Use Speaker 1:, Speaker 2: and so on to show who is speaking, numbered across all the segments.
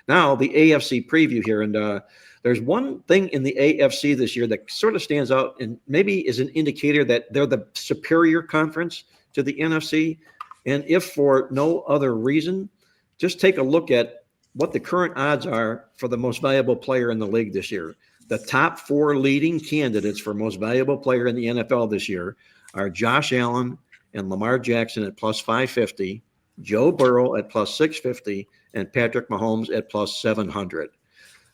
Speaker 1: Now the AFC preview here, and there's one thing in the AFC this year that sort of stands out and maybe is an indicator that they're the superior conference to the NFC. And if for no other reason, just take a look at what the current odds are for the most valuable player in the league this year. The top 4 leading candidates for most valuable player in the NFL this year are Josh Allen and Lamar Jackson at plus 550, Joe Burrow at plus 650, and Patrick Mahomes at plus 700.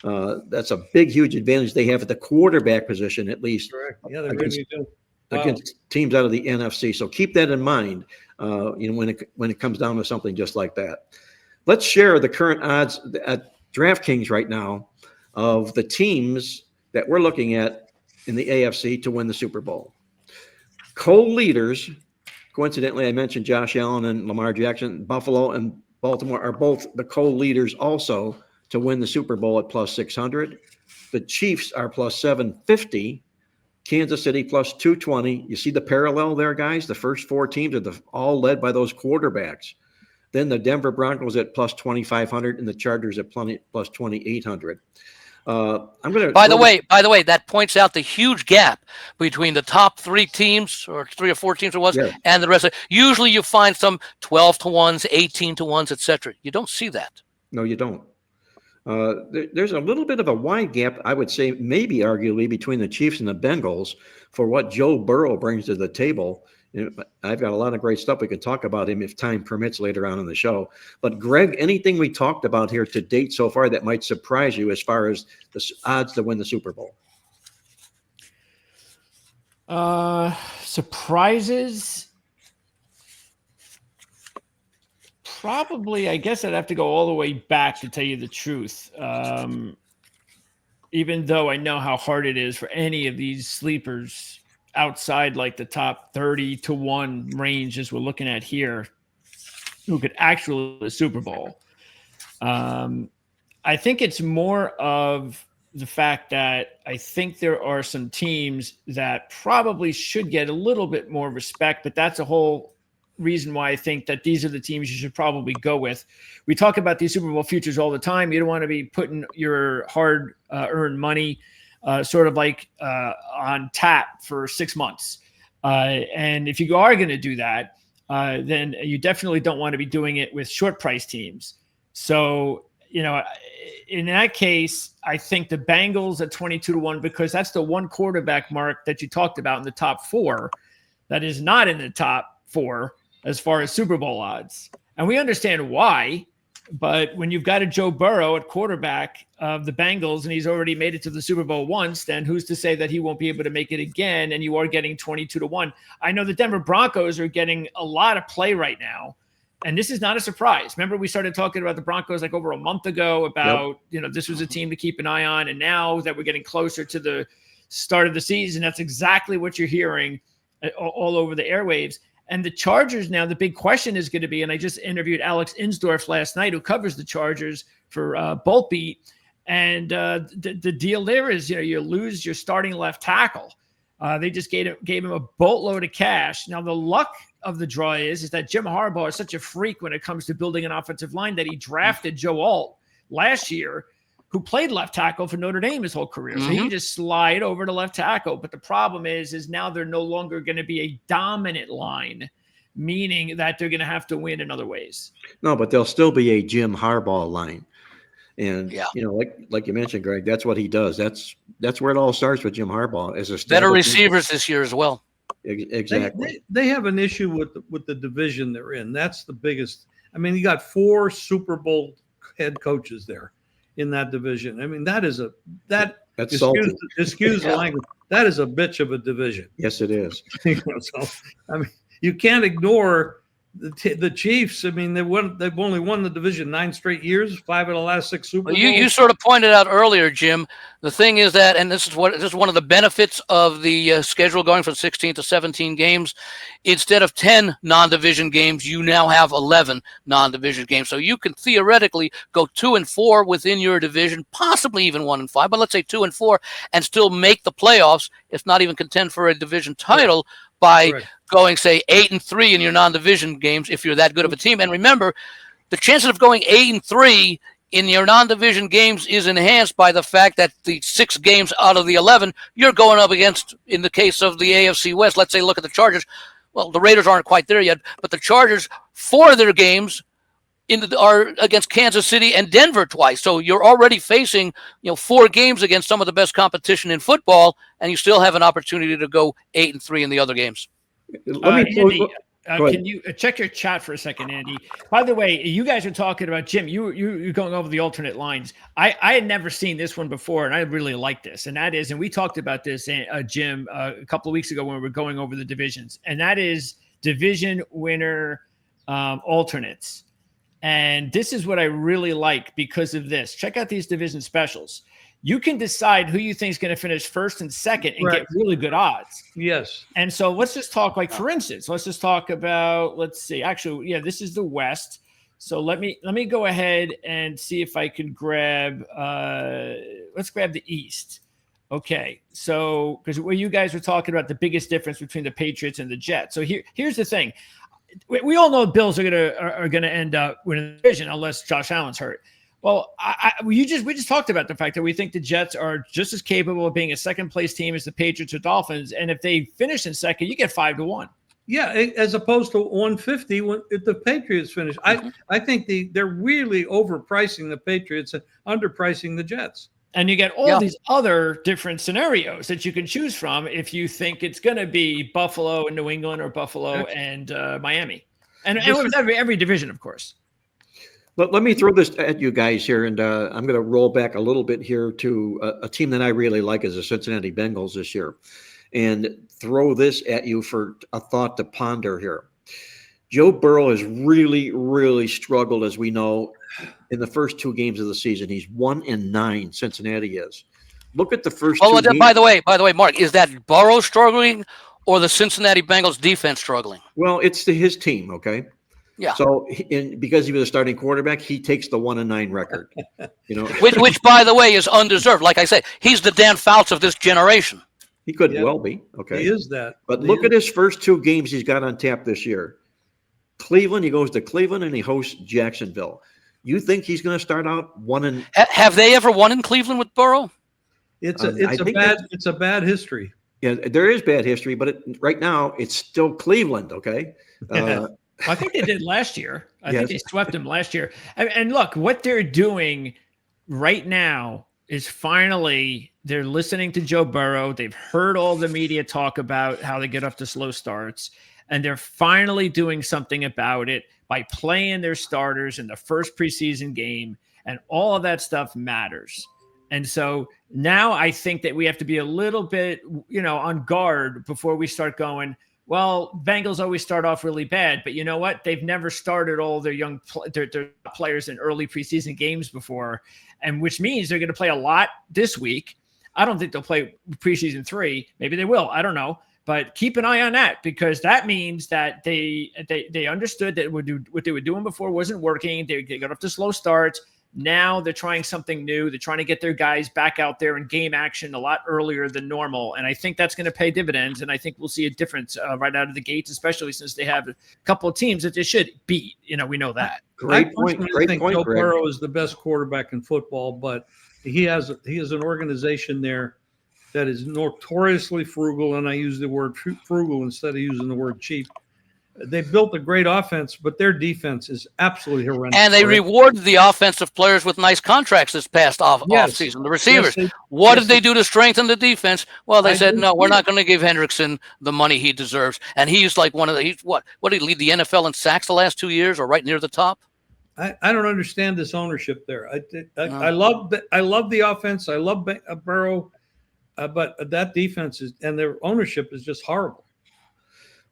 Speaker 1: That's a big, huge advantage they have at the quarterback position, at least.
Speaker 2: Correct. Yeah, they really do.
Speaker 1: Against teams out of the NFC. So keep that in mind, when it comes down to something just like that. Let's share the current odds at DraftKings right now of the teams that we're looking at in the AFC to win the Super Bowl. Co-leaders, coincidentally, I mentioned Josh Allen and Lamar Jackson. Buffalo and Baltimore are both the co-leaders also to win the Super Bowl at plus 600. The Chiefs are plus 750. Kansas City plus 220. You see the parallel there, guys? The first 4 teams are all led by those quarterbacks. Then the Denver Broncos at plus 2,500 and the Chargers at plus 2,800.
Speaker 3: By the way, that points out the huge gap between the top 3 teams, or 3 or 4 teams it was, and the rest of it. Usually you find some 12 to 1s, 18 to 1s, etc. You don't see that.
Speaker 1: No, you don't. There's a little bit of a wide gap, I would say, maybe arguably between the Chiefs and the Bengals for what Joe Burrow brings to the table. I've got a lot of great stuff we can talk about him if time permits later on in the show. But Greg, anything we talked about here to date so far that might surprise you as far as the odds to win the Super Bowl?
Speaker 4: Surprises? Probably, I guess I'd have to go all the way back to tell you the truth. Even though I know how hard it is for any of these sleepers outside like the top 30 to 1 range as we're looking at here, who could actually win the Super Bowl. I think it's more of the fact that I think there are some teams that probably should get a little bit more respect, but that's a whole reason why I think that these are the teams you should probably go with. We talk about these Super Bowl futures all the time. You don't want to be putting your hard earned money sort of like on tap for 6 months. And if you are going to do that, then you definitely don't want to be doing it with short price teams. So, in that case, I think the Bengals at 22 to 1, because that's the one quarterback, Mark, that you talked about in the top 4 that is not in the top 4 as far as Super Bowl odds. And we understand why, but when you've got a Joe Burrow at quarterback of the Bengals and he's already made it to the Super Bowl once, then who's to say that he won't be able to make it again? And you are getting 22 to 1. I know the Denver Broncos are getting a lot of play right now. And this is not a surprise. Remember, we started talking about the Broncos like over a month ago about, this was a team to keep an eye on. And now that we're getting closer to the start of the season, that's exactly what you're hearing all over the airwaves. And the Chargers now, the big question is going to be, and I just interviewed Alex Insdorf last night, who covers the Chargers for Bolt Beat. And the deal there is, you lose your starting left tackle. They just gave him a boatload of cash. Now, the luck of the draw is that Jim Harbaugh is such a freak when it comes to building an offensive line that he drafted Joe Alt last year, who played left tackle for Notre Dame his whole career. So he can just slide over to left tackle. But the problem is now they're no longer going to be a dominant line, meaning that they're going to have to win in other ways.
Speaker 1: No, but they'll still be a Jim Harbaugh line. And, like you mentioned, Greg, that's what he does. That's where it all starts with Jim Harbaugh. As a
Speaker 3: better receivers this year as well.
Speaker 1: Exactly.
Speaker 2: They have an issue with the division they're in. That's the biggest. I mean, you got 4 Super Bowl head coaches there in that division. I mean, that's excuse the language. That is a bitch of a division.
Speaker 1: Yes, it is.
Speaker 2: So, I mean, you can't ignore the Chiefs. I mean, they've only won the division 9 straight years, 5 of the last 6 Super Bowls.
Speaker 3: You sort of pointed out earlier, Jim. The thing is that, and this is one of the benefits of the schedule going from 16 to 17 games. Instead of 10 non-division games, you now have 11 non-division games. So you can theoretically go 2-4 within your division, possibly even 1-5, but let's say 2-4, and still make the playoffs. If not even contend for a division title by going, say, 8-3 in your non-division games if you're that good of a team. And remember, the chances of going 8-3 in your non-division games is enhanced by the fact that the 6 games out of the 11 you're going up against, in the case of the AFC West, let's say look at the Chargers. Well, the Raiders aren't quite there yet, but the Chargers, 4 of their games are against Kansas City and Denver twice. So you're already facing, 4 games against some of the best competition in football, and you still have an opportunity to go 8-3 in the other games.
Speaker 4: Andy, can you check your chat for a second, Andy? By the way, you guys are talking about, Jim, you're going over the alternate lines. I had never seen this one before, and I really like this. And that is, and we talked about this, Jim, a couple of weeks ago when we were going over the divisions, and that is division winner alternates. And this is what I really like because of this. Check out these division specials. You can decide who you think is going to finish first and second and get really good odds.
Speaker 2: Yes.
Speaker 4: And so let's just talk, like, for instance, let's just talk about, let's see, actually, yeah, this is the West. So let me go ahead and see if I can grab, let's grab the East. Okay. So, because you guys were talking about the biggest difference between the Patriots and the Jets. So here's the thing. We all know the Bills are gonna end up winning the division unless Josh Allen's hurt. Well, we just talked about the fact that we think the Jets are just as capable of being a second place team as the Patriots or Dolphins, and if they finish in second, you get 5-1.
Speaker 2: Yeah, as opposed to 150 if the Patriots finish. I think they're really overpricing the Patriots and underpricing the Jets.
Speaker 4: And you get all these other different scenarios that you can choose from if you think it's going to be Buffalo and New England or Buffalo and Miami. And with every division, of course.
Speaker 1: Let me throw this at you guys here, and I'm going to roll back a little bit here to a team that I really like is the Cincinnati Bengals this year, and throw this at you for a thought to ponder here. Joe Burrow has really, really struggled, as we know, in the first 2 games of the season. He's 1-9. Cincinnati is. Look at the first 2 games.
Speaker 3: By the way, Mark, is that Burrow struggling or the Cincinnati Bengals defense struggling?
Speaker 1: Well, it's his team, okay?
Speaker 3: Yeah.
Speaker 1: So, because he was a starting quarterback, he takes the 1-9 record.
Speaker 3: Which, by the way, is undeserved. Like I said, he's the Dan Fouts of this generation.
Speaker 1: He could well be. Okay.
Speaker 2: He is that.
Speaker 1: But look at his first 2 games he's got on tap this year. Cleveland, he goes to Cleveland and he hosts Jacksonville. You think he's going to start out 1
Speaker 3: Have they ever won in Cleveland with Burrow?
Speaker 2: It's a bad history.
Speaker 1: Yeah, there is bad history, but right now it's still Cleveland. Okay.
Speaker 4: I think they did last year. I think they swept them last year. And look, what they're doing right now is finally they're listening to Joe Burrow. They've heard all the media talk about how they get off to slow starts, and they're finally doing something about it by playing their starters in the first preseason game, and all of that stuff matters. And so now I think that we have to be a little bit, on guard before we start going, well, Bengals always start off really bad, but you know what? They've never started all their young their players in early preseason games before, and which means they're going to play a lot this week. I don't think they'll play preseason 3. Maybe they will. I don't know. But keep an eye on that, because that means that they understood that what they were doing before wasn't working. They got off to slow starts. Now they're trying something new. They're trying to get their guys back out there in game action a lot earlier than normal. And I think that's going to pay dividends. And I think we'll see a difference right out of the gates, especially since they have a couple of teams that they should beat. We know that.
Speaker 1: Great point.
Speaker 2: I think Joe Burrow is the best quarterback in football, but he has an organization there that is notoriously frugal. And I use the word frugal instead of using the word cheap. They built a great offense, but their defense is absolutely horrendous.
Speaker 3: And they rewarded the offensive players with nice contracts this past offseason. The receivers. What did they do to strengthen the defense? Well, they said, no, we're not going to give Hendrickson the money he deserves. And he's like what did he lead the NFL in sacks the last 2 years, or right near the top?
Speaker 2: I don't understand this ownership there. I love the offense. I love Burrow, but that defense and their ownership is just horrible.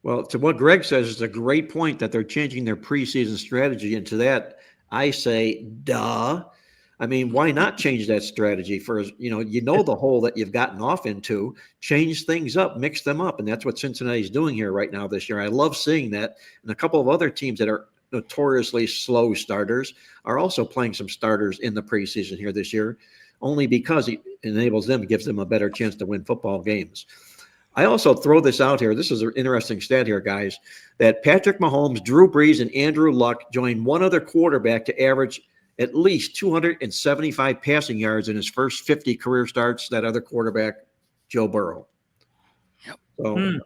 Speaker 1: Well, to what Greg says is a great point that they're changing their preseason strategy. And to that, I say, duh. I mean, why not change that strategy for, the hole that you've gotten off into, change things up, mix them up. And that's what Cincinnati's doing here right now this year. I love seeing that. And a couple of other teams that are notoriously slow starters are also playing some starters in the preseason here this year, only because it enables them, gives them a better chance to win football games. I also throw this out here. This is an interesting stat here, guys, that Patrick Mahomes, Drew Brees, and Andrew Luck joined one other quarterback to average at least 275 passing yards in his first 50 career starts. That other quarterback, Joe Burrow.
Speaker 3: Yep.
Speaker 1: So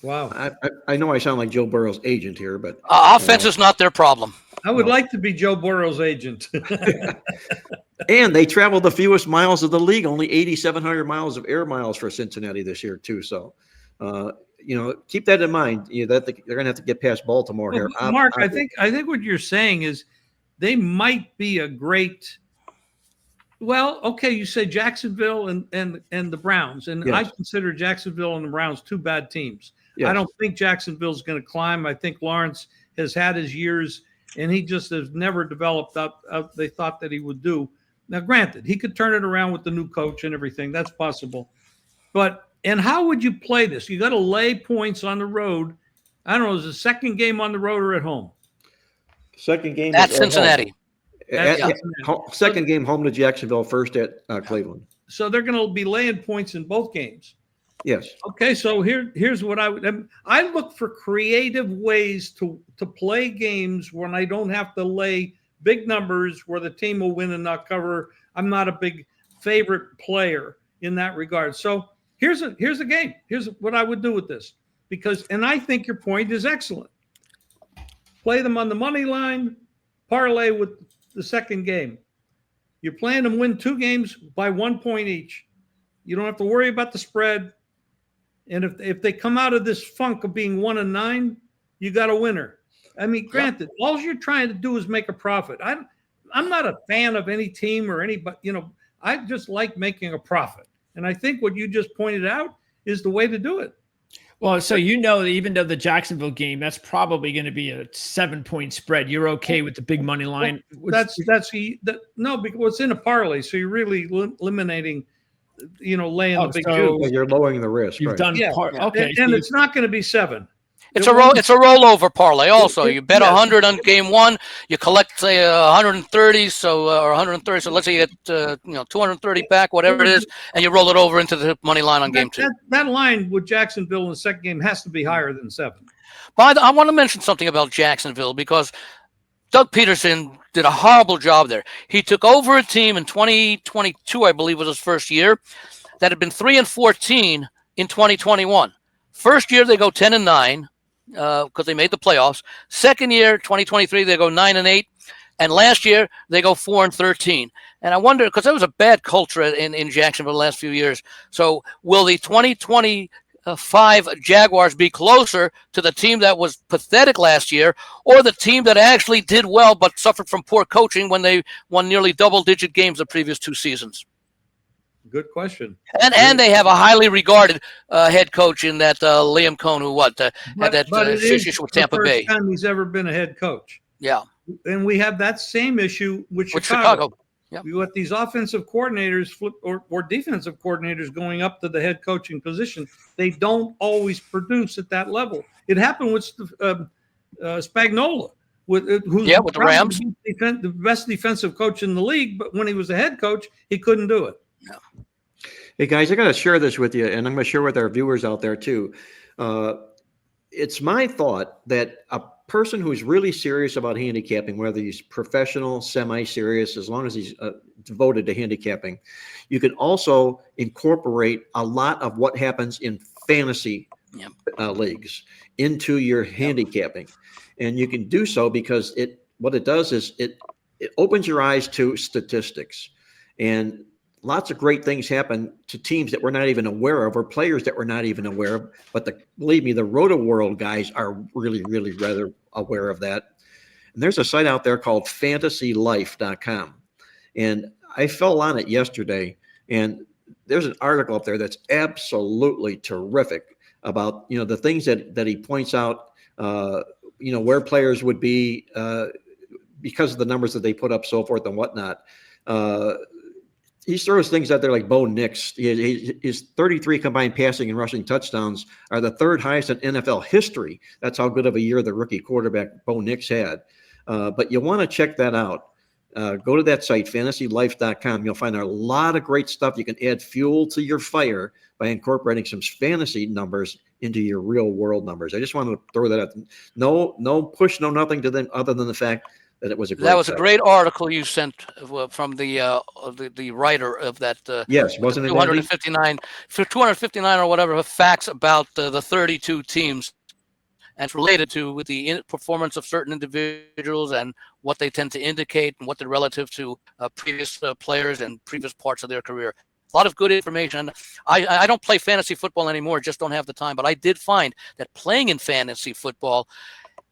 Speaker 2: Wow.
Speaker 1: I know I sound like Joe Burrow's agent here, but
Speaker 3: Offense is not their problem.
Speaker 2: I would like to be Joe Burrow's agent.
Speaker 1: and they traveled the fewest miles of the league, only 8,700 miles of air miles for Cincinnati this year too. So, keep that in mind. That they're going to have to get past Baltimore here.
Speaker 2: Mark, I think what you're saying is they might be a great. Well, okay, you say Jacksonville and the Browns, and
Speaker 1: Yes.
Speaker 2: I consider Jacksonville and the Browns two bad teams.
Speaker 1: Yes.
Speaker 2: I don't think Jacksonville's going to climb. I think Lawrence has had his years, and he just has never developed out they thought that he would do. Now, granted, he could turn it around with the new coach and everything. That's possible. And how would you play this? You got to lay points on the road. I don't know, is the second game on the road or at home?
Speaker 1: Second game
Speaker 3: At
Speaker 1: is
Speaker 3: Cincinnati.
Speaker 1: Second game home to Jacksonville, first at Cleveland.
Speaker 2: So they're going to be laying points in both games.
Speaker 1: Yes.
Speaker 2: Okay, so here's what I look for creative ways to play games when I don't have to lay big numbers where the team will win and not cover. I'm not a big favorite player in that regard. So here's a game. Here's what I would do with this, and I think your point is excellent. Play them on the money line, parlay with the second game. You're playing them win 2 games by 1 point each. You don't have to worry about the spread. And if they come out of this funk of being 1-9, you got a winner. I mean, granted, all you're trying to do is make a profit. I'm not a fan of any team or but I just like making a profit. And I think what you just pointed out is the way to do it.
Speaker 4: Well, so that even though the Jacksonville game, that's probably going to be a 7-point spread. You're okay with the big money line?
Speaker 2: No, because it's in a parlay, so you're really eliminating, laying the big juice.
Speaker 1: You're lowering the risk.
Speaker 4: You've done okay,
Speaker 2: and it's not going to be 7.
Speaker 3: It's a rollover parlay. Also, you bet 100 on game 1, you collect say 130, or 130. So let's say you get 230 back, whatever it is, and you roll it over into the money line on game 2.
Speaker 2: That line with Jacksonville in the second game has to be higher than 7.
Speaker 3: I want to mention something about Jacksonville because Doug Peterson did a horrible job there. He took over a team in 2022, I believe, was his first year, that had been 3-14 in 2021. First year they go 10-9. Because they made the playoffs. Second year, 2023, they go 9-8, and last year they go 4-13. And I wonder, because there was a bad culture in Jacksonville the last few years. So will the 2025 Jaguars be closer to the team that was pathetic last year, or the team that actually did well but suffered from poor coaching when they won nearly double-digit games the previous 2 seasons?
Speaker 2: Good question.
Speaker 3: And they have a highly regarded head coach in that Liam Cohn, who had that issue with Tampa Bay.
Speaker 2: First time he's ever been a head coach.
Speaker 3: Yeah.
Speaker 2: And we have that same issue with Chicago.
Speaker 3: Yep.
Speaker 2: We got these offensive coordinators or defensive coordinators going up to the head coaching position. They don't always produce at that level. It happened with Spagnuolo, who's
Speaker 3: with the Rams,
Speaker 2: the best defensive coach in the league. But when he was a head coach, he couldn't do it.
Speaker 3: No.
Speaker 1: Hey guys, I got to share this with you, and I'm going to share with our viewers out there too. It's my thought that a person who's really serious about handicapping, whether he's professional, semi-serious, as long as he's devoted to handicapping, you can also incorporate a lot of what happens in fantasy leagues into your handicapping, and you can do so because what it does is it opens your eyes to statistics, and lots of great things happen to teams that we're not even aware of, or players that we're not even aware of. But believe me, the Roto World guys are really, really rather aware of that. And there's a site out there called fantasylife.com. And I fell on it yesterday. And there's an article up there that's absolutely terrific about, the things that he points out, where players would be because of the numbers that they put up, so forth and whatnot. He throws things out there like Bo Nix. His 33 combined passing and rushing touchdowns are the 3rd highest in NFL history. That's how good of a year the rookie quarterback Bo Nix had. But you want to check that out. Go to that site, fantasylife.com. You'll find a lot of great stuff. You can add fuel to your fire by incorporating some fantasy numbers into your real world numbers. I just wanted to throw that out. No push, no nothing to them other than the fact that it was a great
Speaker 3: That was a
Speaker 1: site.
Speaker 3: great article you sent from the writer of that.
Speaker 1: Yes, wasn't it, Andy?
Speaker 3: 259 or whatever facts about the 32 teams, and it's related to with the performance of certain individuals and what they tend to indicate and what they're relative to previous players and previous parts of their career. A lot of good information. I don't play fantasy football anymore, just don't have the time. But I did find that playing in fantasy football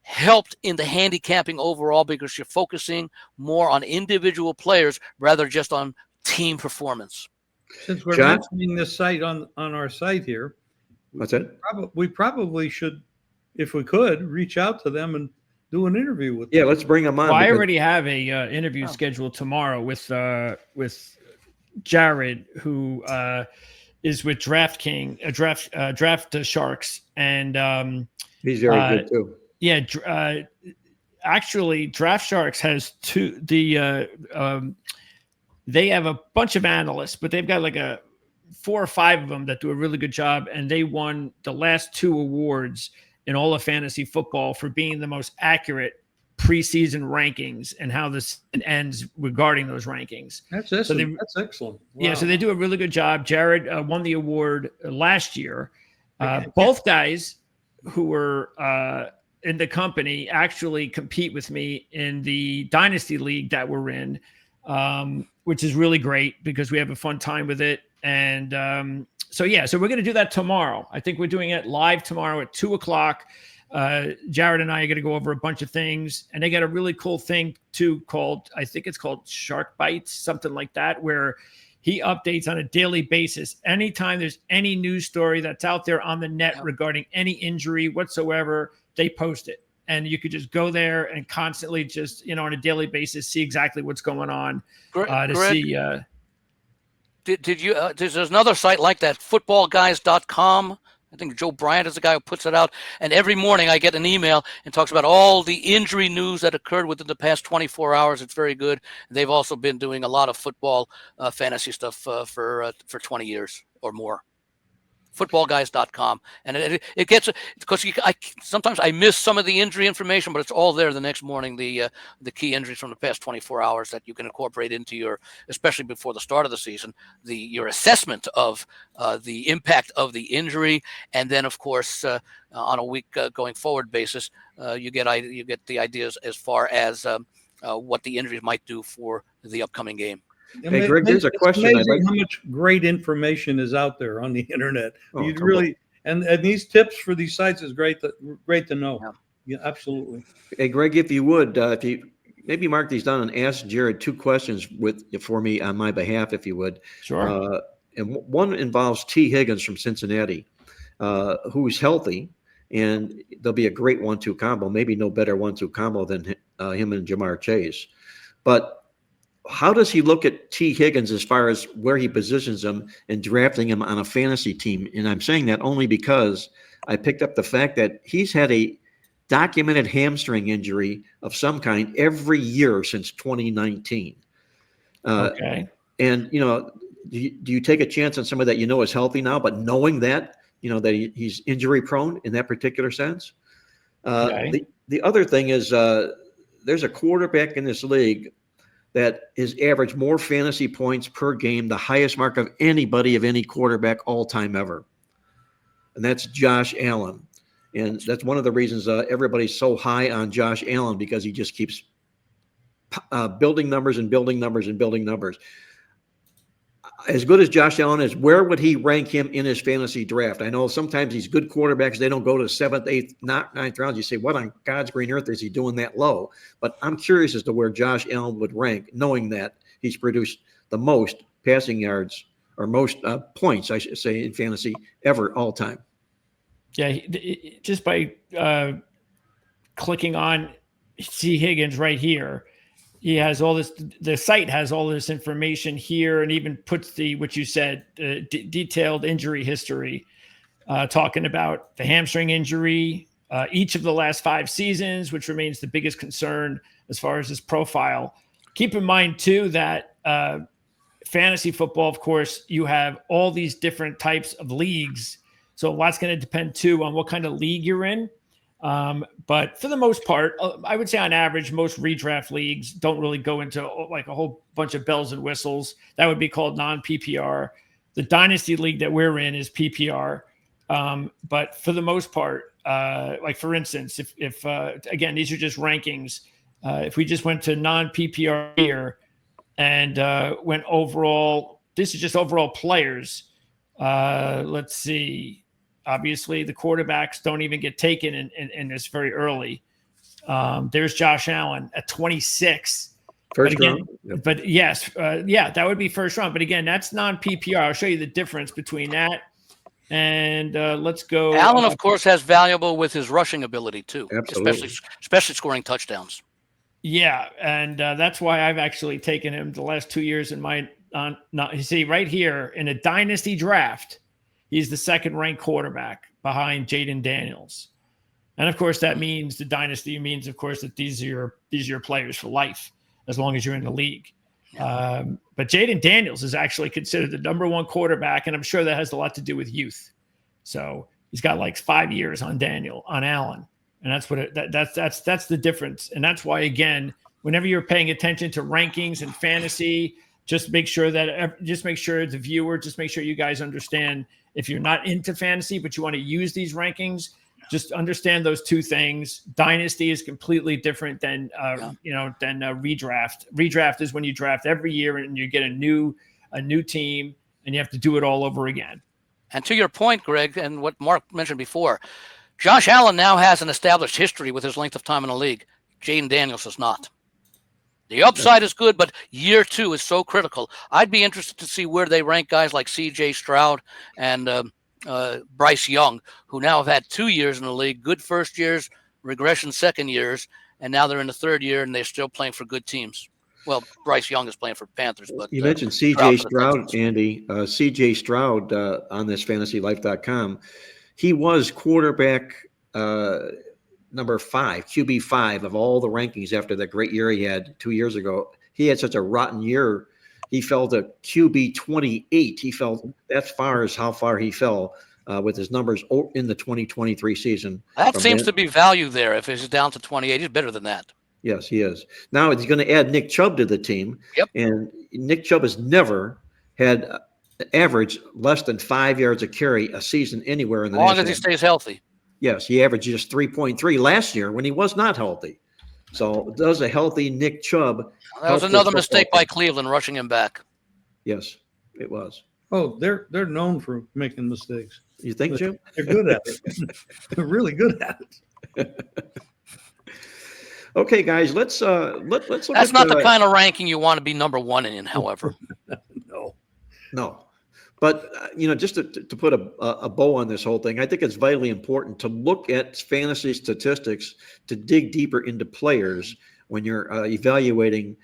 Speaker 3: helped in the handicapping overall because you're focusing more on individual players rather just on team performance.
Speaker 2: Since we're
Speaker 1: John?
Speaker 2: mentioning this site on our site here,
Speaker 1: What's that?
Speaker 2: we probably should, if we could, reach out to them and do an interview with them.
Speaker 1: Yeah, let's bring them on.
Speaker 4: Well, I
Speaker 1: because-
Speaker 4: already have a interview scheduled tomorrow with Jared, who is with DraftKings, Draft Sharks, and
Speaker 1: He's very good too.
Speaker 4: yeah, actually, Draft Sharks has they have a bunch of analysts, but they've got like 4 or 5 of them that do a really good job, and they won the last 2 awards in all of fantasy football for being the most accurate preseason rankings and how this ends regarding those rankings.
Speaker 2: That's excellent. That's excellent. Wow.
Speaker 4: Yeah, so they do a really good job. Jared won the award last year. Both guys who were in the company actually compete with me in the Dynasty League that we're in, which is really great because we have a fun time with it. And so we're going to do that tomorrow. I think we're doing it live tomorrow at 2:00. Jared and I are going to go over a bunch of things, and they got a really cool thing too I think it's called Shark Bites, something like that, where he updates on a daily basis. Anytime there's any news story that's out there on the net regarding any injury whatsoever, they post it. And you could just go there and constantly just, on a daily basis, see exactly what's going on.
Speaker 3: There's another site like that, footballguys.com. I think Joe Bryant is the guy who puts it out. And every morning I get an email and talks about all the injury news that occurred within the past 24 hours. It's very good. They've also been doing a lot of football fantasy stuff for 20 years or more. Footballguys.com. And it gets, because sometimes I miss some of the injury information, but it's all there the next morning, the key injuries from the past 24 hours that you can incorporate into your, especially before the start of the season, your assessment of the impact of the injury. And then, of course, on a week going forward basis, you get the ideas as far as what the injuries might do for the upcoming game.
Speaker 1: Hey, Greg, there's a question.
Speaker 2: It's amazing how much great information is out there on the internet. You really, and these tips for these sites is great to know. Yeah, absolutely.
Speaker 1: Hey, Greg, if you would, if you maybe mark these down and ask Jared 2 questions for me on my behalf, if you would.
Speaker 4: Sure.
Speaker 1: And one involves T. Higgins from Cincinnati, who's healthy, and there'll be a great 1-2 combo. Maybe no better 1-2 combo than him and Jamar Chase, but. How does he look at T. Higgins as far as where he positions him and drafting him on a fantasy team? And I'm saying that only because I picked up the fact that he's had a documented hamstring injury of some kind every year since 2019.
Speaker 4: Okay.
Speaker 1: And, do you take a chance on somebody that is healthy now, but knowing that, that he's injury prone in that particular sense?
Speaker 4: Okay.
Speaker 1: The other thing is there's a quarterback in this league that is averaged more fantasy points per game, the highest mark of anybody of any quarterback all time ever. And that's Josh Allen. And that's one of the reasons everybody's so high on Josh Allen, because he just keeps building numbers and building numbers and building numbers. As good as Josh Allen is, where would he rank him in his fantasy draft? I know sometimes these good quarterbacks, they don't go to 7th, 8th, 9th rounds. You say, what on God's green earth is he doing that low? But I'm curious as to where Josh Allen would rank, knowing that he's produced the most passing yards or most points, I should say, in fantasy ever all time.
Speaker 4: Yeah, just by clicking on T. Higgins right here, he has all this, the site has all this information here, and even puts what you said, detailed injury history, talking about the hamstring injury, each of the last 5 seasons, which remains the biggest concern as far as his profile. Keep in mind, too, that fantasy football, of course, you have all these different types of leagues. So a lot's going to depend, too, on what kind of league you're in. But for the most part, I would say on average, most redraft leagues don't really go into like a whole bunch of bells and whistles. That would be called non-PPR. The dynasty league that we're in is PPR. But for the most part, like for instance, if again, these are just rankings. If we just went to non-PPR here and went overall, this is just overall players. Let's see. Obviously, the quarterbacks don't even get taken in this very early. There's Josh Allen at 26.
Speaker 1: First round.
Speaker 4: Yep. But yes, that would be first round. But again, that's non-PPR. I'll show you the difference between that. And let's go.
Speaker 3: Allen, of course, has valuable with his rushing ability too,
Speaker 1: Absolutely.
Speaker 3: especially scoring touchdowns.
Speaker 4: Yeah, and that's why I've actually taken him the last 2 years in my. You see right here in a dynasty draft. He's the second-ranked quarterback behind Jaden Daniels. And, of course, that means the dynasty means, of course, that these are your players for life as long as you're in the league.
Speaker 3: Yeah.
Speaker 4: But Jaden Daniels is actually considered the number one quarterback, and I'm sure that has a lot to do with youth. So he's got like 5 years on Allen. And that's what that's the difference. And that's why, again, whenever you're paying attention to rankings and fantasy, just make sure the viewer, just make sure you guys understand. If you're not into fantasy, but you want to use these rankings, just understand those two things. Dynasty is completely different than redraft. Redraft is when you draft every year and you get a new team and you have to do it all over again.
Speaker 3: And to your point, Greg, and what Mark mentioned before, Josh Allen now has an established history with his length of time in the league. Jaden Daniels does not. The upside is good, but year two is so critical. I'd be interested to see where they rank guys like C.J. Stroud and Bryce Young, who now have had 2 years in the league, good first years, regression second years, and now they're in the third year and they're still playing for good teams. Well, Bryce Young is playing for Panthers, but
Speaker 1: you mentioned C.J. Stroud, Andy. C.J. Stroud on this FantasyLife.com, he was quarterback number 5, QB5 of all the rankings after that great year he had 2 years ago. He had such a rotten year. He fell to QB 28. He fell as far as how far he fell with his numbers in the 2023 season.
Speaker 3: That seems to be value there. If he's down to 28, he's better than that.
Speaker 1: Yes, he is. Now he's going to add Nick Chubb to the team.
Speaker 3: Yep.
Speaker 1: And Nick Chubb has never had average less than 5 yards a carry a season anywhere in the
Speaker 3: As long as he stays healthy. Yes,
Speaker 1: he averaged just 3.3 last year when he was not healthy. So does a healthy Nick Chubb.
Speaker 3: That was another mistake by Cleveland rushing him back.
Speaker 1: Yes, it was.
Speaker 2: Oh, they're known for making mistakes.
Speaker 1: You think, Jim?
Speaker 2: They're good at it. They're really good at it.
Speaker 1: Okay, guys, let's look.
Speaker 3: That's not the kind of ranking you want to be number one in, however.
Speaker 1: No. But, just to put a bow on this whole thing, I think it's vitally important to look at fantasy statistics, to dig deeper into players when you're evaluating,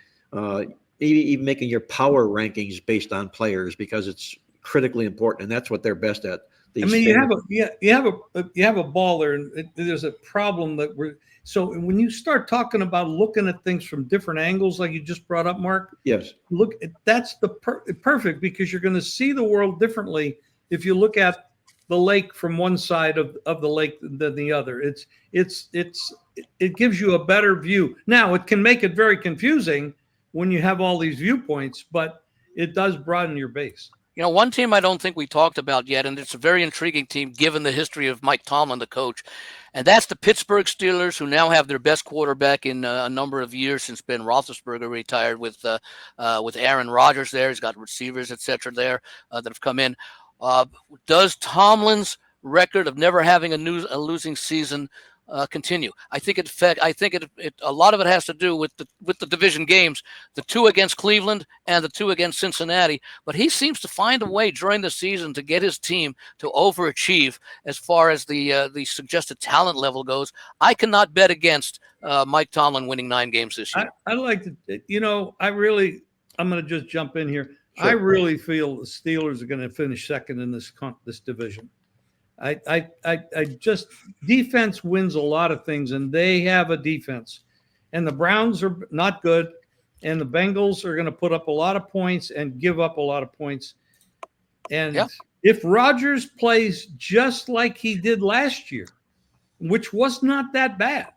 Speaker 1: even making your power rankings based on players, because it's critically important, and that's what they're best at.
Speaker 2: You have a ball there, and there's a problem that so when you start talking about looking at things from different angles, like you just brought up, Mark.
Speaker 1: Yes.
Speaker 2: That's the perfect, because you're going to see the world differently if you look at the lake from one side of the lake than the other. It gives you a better view. Now, it can make it very confusing when you have all these viewpoints, but it does broaden your base.
Speaker 3: One team I don't think we talked about yet, and it's a very intriguing team given the history of Mike Tomlin, the coach, and that's the Pittsburgh Steelers, who now have their best quarterback in a number of years since Ben Roethlisberger retired, with Aaron Rodgers there. He's got receivers, etc. there that have come in. Does Tomlin's record of never having a losing season continue? I think a lot of it has to do with the division games, the 2 against Cleveland and the 2 against Cincinnati. But he seems to find a way during the season to get his team to overachieve as far as the suggested talent level goes. I cannot bet against Mike Tomlin winning 9 games this year.
Speaker 2: I like to, I'm going to just jump in here.
Speaker 1: Sure.
Speaker 2: I really feel the Steelers are going to finish second in this division. I just, defense wins a lot of things, and they have a defense, and the Browns are not good, and the Bengals are going to put up a lot of points and give up a lot of points. And if Rodgers plays just like he did last year, which was not that bad.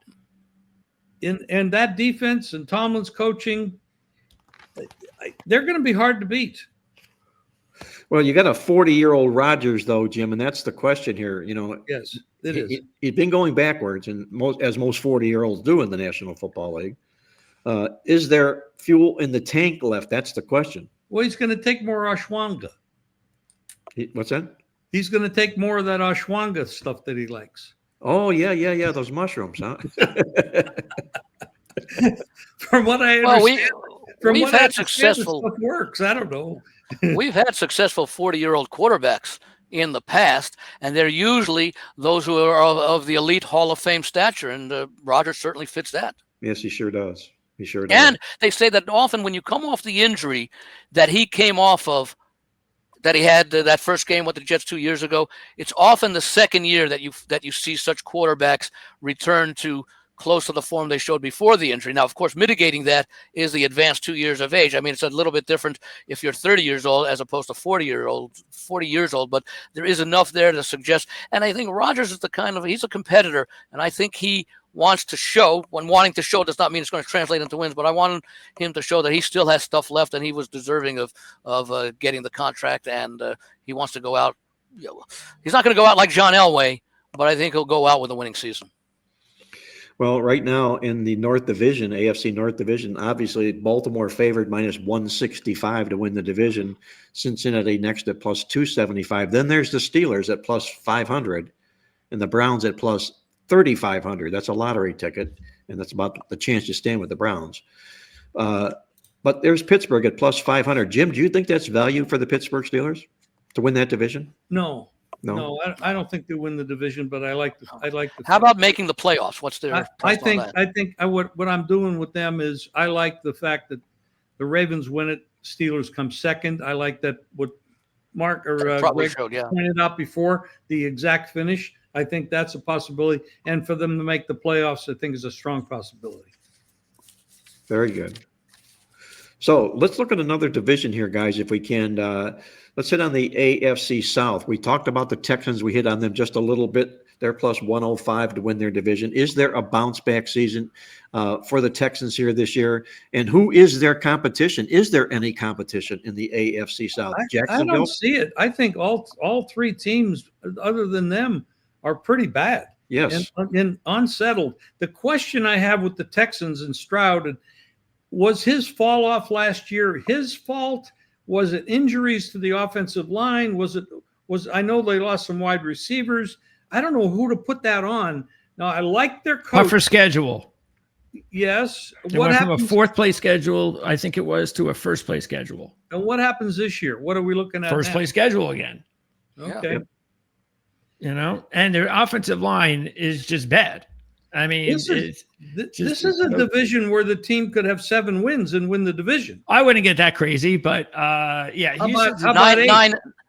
Speaker 2: And that defense and Tomlin's coaching, they're going to be hard to beat.
Speaker 1: Well, you got a 40-year-old Rodgers, though, Jim, and that's the question here.
Speaker 2: Yes, it is.
Speaker 1: He's been going backwards, and as most 40-year-olds do in the National Football League. Is there fuel in the tank left? That's the question.
Speaker 2: Well, he's going to take more ashwagandha.
Speaker 1: What's that?
Speaker 2: He's going to take more of that ashwagandha stuff that he likes.
Speaker 1: Oh, yeah. Those mushrooms, huh?
Speaker 2: From what I understand,
Speaker 3: we've had successful
Speaker 2: stuff works. I don't know.
Speaker 3: We've had successful 40-year-old quarterbacks in the past, and they're usually those who are of the elite Hall of Fame stature, and Rodgers certainly fits that.
Speaker 1: Yes, he sure does. He sure does.
Speaker 3: And they say that often when you come off the injury that he came off of, that he had that first game with the Jets 2 years ago, it's often the second year that you see such quarterbacks return to close to the form they showed before the injury. Now, of course, mitigating that is the advanced 2 years of age. I mean, it's a little bit different if you're 30 years old as opposed to 40 years old, but there is enough there to suggest. And I think Rodgers is he's a competitor, and I think he wants to show. When wanting to show does not mean it's going to translate into wins, but I want him to show that he still has stuff left, and he was deserving of getting the contract, and he wants to go out. He's not going to go out like John Elway, but I think he'll go out with a winning season.
Speaker 1: Well, right now in the North Division, AFC North Division, obviously Baltimore favored minus 165 to win the division. Cincinnati next at plus 275. Then there's the Steelers at plus 500 and the Browns at plus 3,500. That's a lottery ticket, and that's about the chance you stand with the Browns. But there's Pittsburgh at plus 500. Jim, do you think that's value for the Pittsburgh Steelers to win that division?
Speaker 2: No, I don't think they win the division, but I like the.
Speaker 3: How about making the playoffs? What's their?
Speaker 2: I think what I'm doing with them is I like the fact that the Ravens win it, Steelers come second. I like that what Mark or Greg pointed out before, the exact finish. I think that's a possibility, and for them to make the playoffs, I think is a strong possibility.
Speaker 1: Very good. So let's look at another division here, guys, if we can. Let's hit on the AFC South. We talked about the Texans. We hit on them just a little bit. They're plus 105 to win their division. Is there a bounce-back season for the Texans here this year? And who is their competition? Is there any competition in the AFC South?
Speaker 2: I don't see it. I think all three teams, other than them, are pretty bad.
Speaker 1: Yes.
Speaker 2: And unsettled. The question I have with the Texans and Stroud, was his fall off last year his fault? Was it injuries to the offensive line? I know they lost some wide receivers. I don't know who to put that on. Now, I like their coach.
Speaker 4: Tougher schedule.
Speaker 2: Yes.
Speaker 4: They went from a fourth place schedule, I think it was, to a first place schedule.
Speaker 2: And what happens this year? What are we looking at?
Speaker 4: First place schedule again.
Speaker 2: Okay.
Speaker 4: And their offensive line is just bad. I mean,
Speaker 2: this is a division where the team could have 7 wins and win the division.
Speaker 4: I wouldn't get that crazy, but yeah,
Speaker 2: how about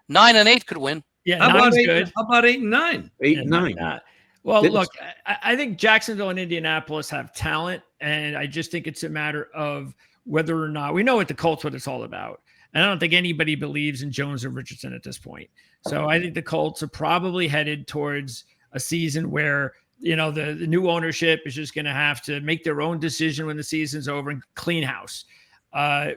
Speaker 3: 9 and 8 could win.
Speaker 4: Yeah, nine's good.
Speaker 2: How about 8 and 9?
Speaker 1: 8 and 9.
Speaker 4: Well, look, I think Jacksonville and Indianapolis have talent, and I just think it's a matter of whether or not we know what it's all about. And I don't think anybody believes in Jones or Richardson at this point. So I think the Colts are probably headed towards a season where the new ownership is just going to have to make their own decision when the season's over and clean house.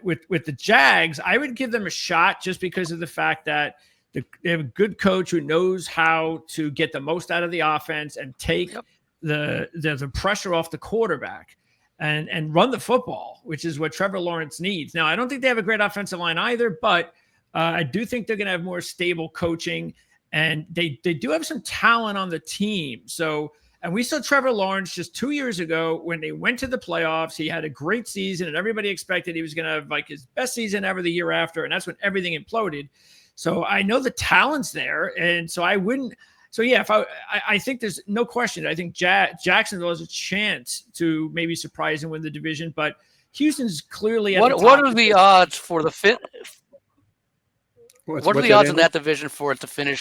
Speaker 4: With the Jags, I would give them a shot just because of the fact that they have a good coach who knows how to get the most out of the offense and take the pressure off the quarterback and run the football, which is what Trevor Lawrence needs. Now, I don't think they have a great offensive line either, but I do think they're going to have more stable coaching, and they do have some talent on the team. So, and we saw Trevor Lawrence just 2 years ago when they went to the playoffs. He had a great season, and everybody expected he was going to have like his best season ever the year after, and that's when everything imploded. So I know the talent's there, and so I wouldn't. So yeah, if I think there's no question. I think Jacksonville has a chance to maybe surprise and win the division, but Houston's clearly.
Speaker 3: What are the odds for the fit? What are the odds in that division for it to finish?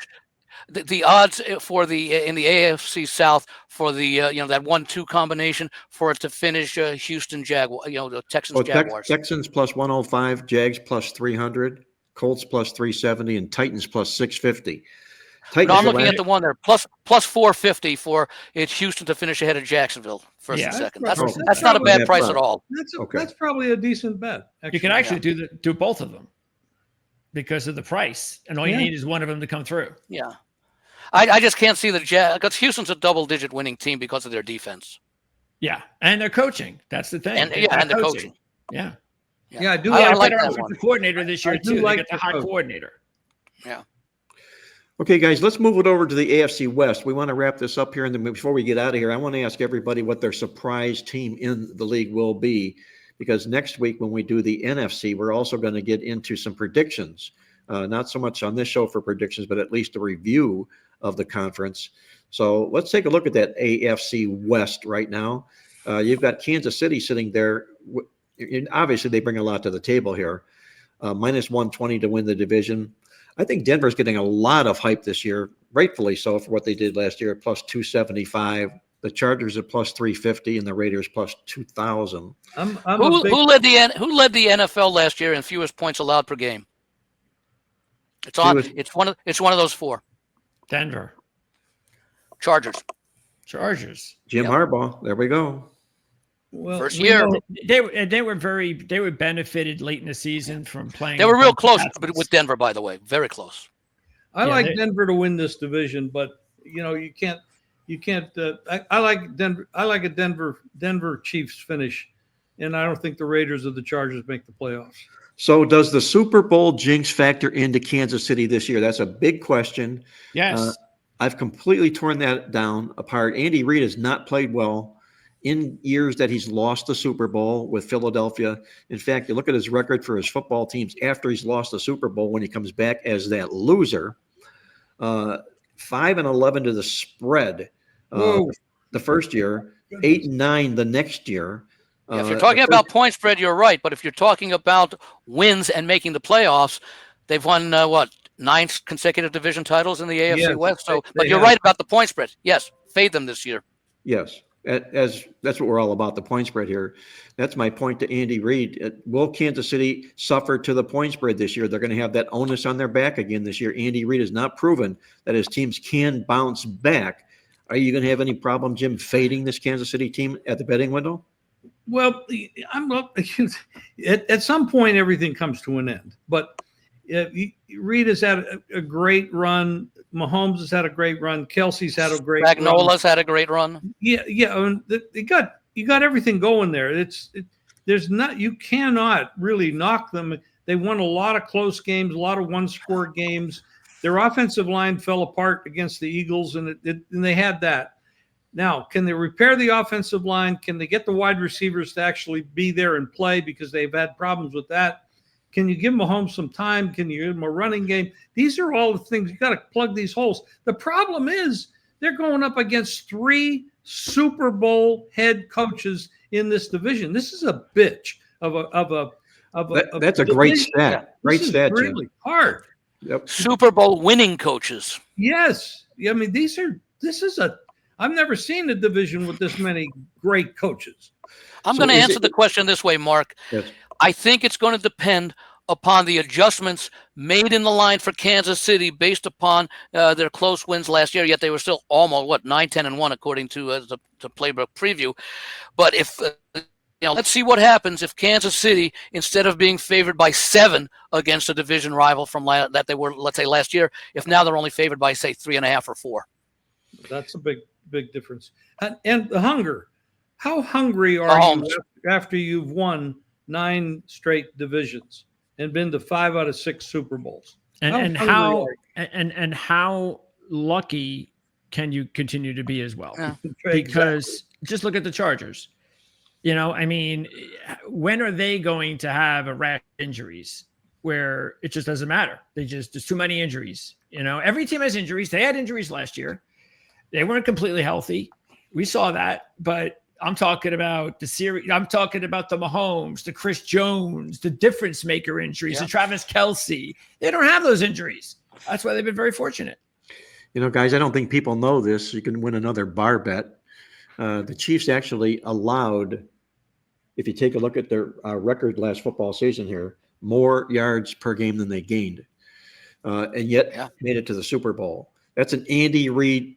Speaker 3: The odds for in the AFC South for the that 1-2 combination for it to finish Houston Jaguars, the Texans Jaguars.
Speaker 1: Texans plus 105, Jags plus 300, Colts plus 370, and Titans plus 650. Titans
Speaker 3: No, I'm
Speaker 1: are
Speaker 3: looking
Speaker 1: last-
Speaker 3: at the one there, plus 450 for it's Houston to finish ahead of Jacksonville first
Speaker 4: Yeah.
Speaker 3: and second.
Speaker 2: That's
Speaker 3: That's not a
Speaker 2: probably-
Speaker 3: bad price at all.
Speaker 1: Okay.
Speaker 2: That's probably a decent bet.
Speaker 4: You can actually do both of them because of the price, and all you
Speaker 2: Yeah.
Speaker 4: need is one of them to come through.
Speaker 3: Yeah. I just can't see the Jazz because Houston's a double-digit winning team because of their defense.
Speaker 4: Yeah, and their coaching. That's the thing.
Speaker 3: And
Speaker 4: They've got
Speaker 3: and the coaching.
Speaker 4: Yeah,
Speaker 2: Yeah, I do.
Speaker 3: I
Speaker 4: I
Speaker 3: like
Speaker 4: like
Speaker 3: that
Speaker 4: their
Speaker 3: one.
Speaker 4: coordinator this year
Speaker 2: I do
Speaker 4: too.
Speaker 2: like
Speaker 4: They got the
Speaker 2: the
Speaker 4: hot
Speaker 2: coach.
Speaker 4: coordinator.
Speaker 3: Yeah.
Speaker 1: Okay, guys, let's move it over to the AFC West. We want to wrap this up here. And then before we get out of here, I want to ask everybody what their surprise team in the league will be. Because next week, when we do the NFC, we're also going to get into some predictions. Not so much on this show for predictions, but at least a review of the conference. So let's take a look at that AFC West right now. You've got Kansas City sitting there. And obviously, they bring a lot to the table here. Minus 120 to win the division. I think Denver's getting a lot of hype this year, rightfully so, for what they did last year at plus 275. The Chargers at plus 350 and the Raiders plus 2,000.
Speaker 3: Who led the NFL last year in fewest points allowed per game? It's one of those four.
Speaker 4: Denver
Speaker 3: Chargers.
Speaker 1: Jim Harbaugh. There we go.
Speaker 2: Well,
Speaker 3: First year.
Speaker 4: They were benefited late in the season from playing.
Speaker 3: They were real close
Speaker 4: Patriots.
Speaker 3: with Denver, by the way. Very close.
Speaker 2: I
Speaker 4: Yeah,
Speaker 2: like Denver to win this division, but you can't. I like Denver. I like a Denver Chiefs finish, and I don't think the Raiders or the Chargers make the playoffs.
Speaker 1: So does the Super Bowl jinx factor into Kansas City this year? That's a big question.
Speaker 4: Yes.
Speaker 1: I've completely torn that down apart. Andy Reid has not played well in years that he's lost the Super Bowl with Philadelphia. In fact, you look at his record for his football teams after he's lost the Super Bowl when he comes back as that loser. 5-11 to the spread the first year, 8-9 the next year.
Speaker 3: If you're talking about point spread, you're right. But if you're talking about wins and making the playoffs, they've won 9 consecutive division titles in the AFC
Speaker 2: Yes,
Speaker 3: West. So,
Speaker 2: they
Speaker 3: but you're
Speaker 2: have.
Speaker 3: right about the point spread. Yes, fade them this year.
Speaker 1: Yes, as that's what we're all about, the point spread here. That's my point to Andy Reid. Will Kansas City suffer to the point spread this year? They're going to have that onus on their back again this year. Andy Reid has not proven that his teams can bounce back. Are you going to have any problem, Jim, fading this Kansas City team at the betting window?
Speaker 2: Well, at some point everything comes to an end. But Reid has had a great run. Mahomes has had a great run. Kelsey's had a great run.
Speaker 3: Spagnola's had a great run.
Speaker 2: Yeah. You got everything going there. You cannot really knock them. They won a lot of close games, a lot of one-score games. Their offensive line fell apart against the Eagles, and they had that. Now, can they repair the offensive line? Can they get the wide receivers to actually be there and play because they've had problems with that? Can you give Mahomes some time? Can you give him a running game? These are all the things. You got to plug these holes. The problem is they're going up against 3 Super Bowl head coaches in this division. This is a bitch
Speaker 1: That's a great stat. Great stat, Jim.
Speaker 2: Really hard.
Speaker 1: Yep.
Speaker 3: Super Bowl winning coaches.
Speaker 2: Yes. I mean, I've never seen a division with this many great coaches.
Speaker 3: I'm
Speaker 1: So
Speaker 3: going to
Speaker 1: is
Speaker 3: answer
Speaker 1: it-
Speaker 3: the question this way, Mark.
Speaker 1: Yes.
Speaker 3: I think it's going to depend upon the adjustments made in the line for Kansas City based upon their close wins last year, yet they were still almost, 9-10-1, according to the playbook preview. But if, let's see what happens if Kansas City, instead of being favored by 7 against a division rival from that they were, let's say, last year, if now they're only favored by, say, 3.5 or 4.
Speaker 2: That's a big difference. And the hunger. How hungry are you after you've won 9 straight divisions and been to 5 out of 6 Super Bowls?
Speaker 4: And how lucky can you continue to be as well?
Speaker 3: Yeah.
Speaker 4: Because just look at the Chargers. I mean, when are they going to have a rash of injuries where it just doesn't matter? There's too many injuries. Every team has injuries. They had injuries last year. They weren't completely healthy. We saw that, but I'm talking about the series. I'm talking about the Mahomes, the Chris Jones, the difference maker injuries, the Travis Kelce. They don't have those injuries. That's why they've been very fortunate.
Speaker 1: Guys, I don't think people know this. You can win another bar bet. The Chiefs actually allowed, if you take a look at their record last football season here, more yards per game than they gained, and yet made it to the Super Bowl. That's an Andy Reid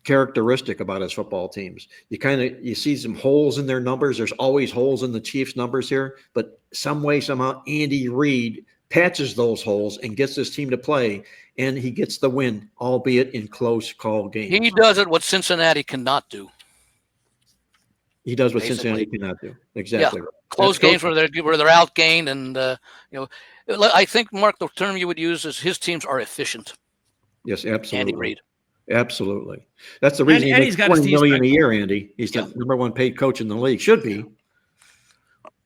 Speaker 1: characteristic about his football teams. You see some holes in their numbers. There's always holes in the Chiefs' numbers here, but some way, somehow, Andy Reid patches those holes and gets his team to play, and he gets the win, albeit in close call games.
Speaker 3: He does it what Cincinnati cannot do.
Speaker 1: He does what
Speaker 3: basically.
Speaker 1: Cincinnati cannot do. Exactly.
Speaker 3: Yeah. Close games where they're outgained, and I think, Mark, the term you would use is his teams are efficient.
Speaker 1: Yes, absolutely.
Speaker 3: Andy Reid.
Speaker 1: Absolutely. That's the reason he makes $20 million a year, Andy. He's the number one paid coach in the league. Should be.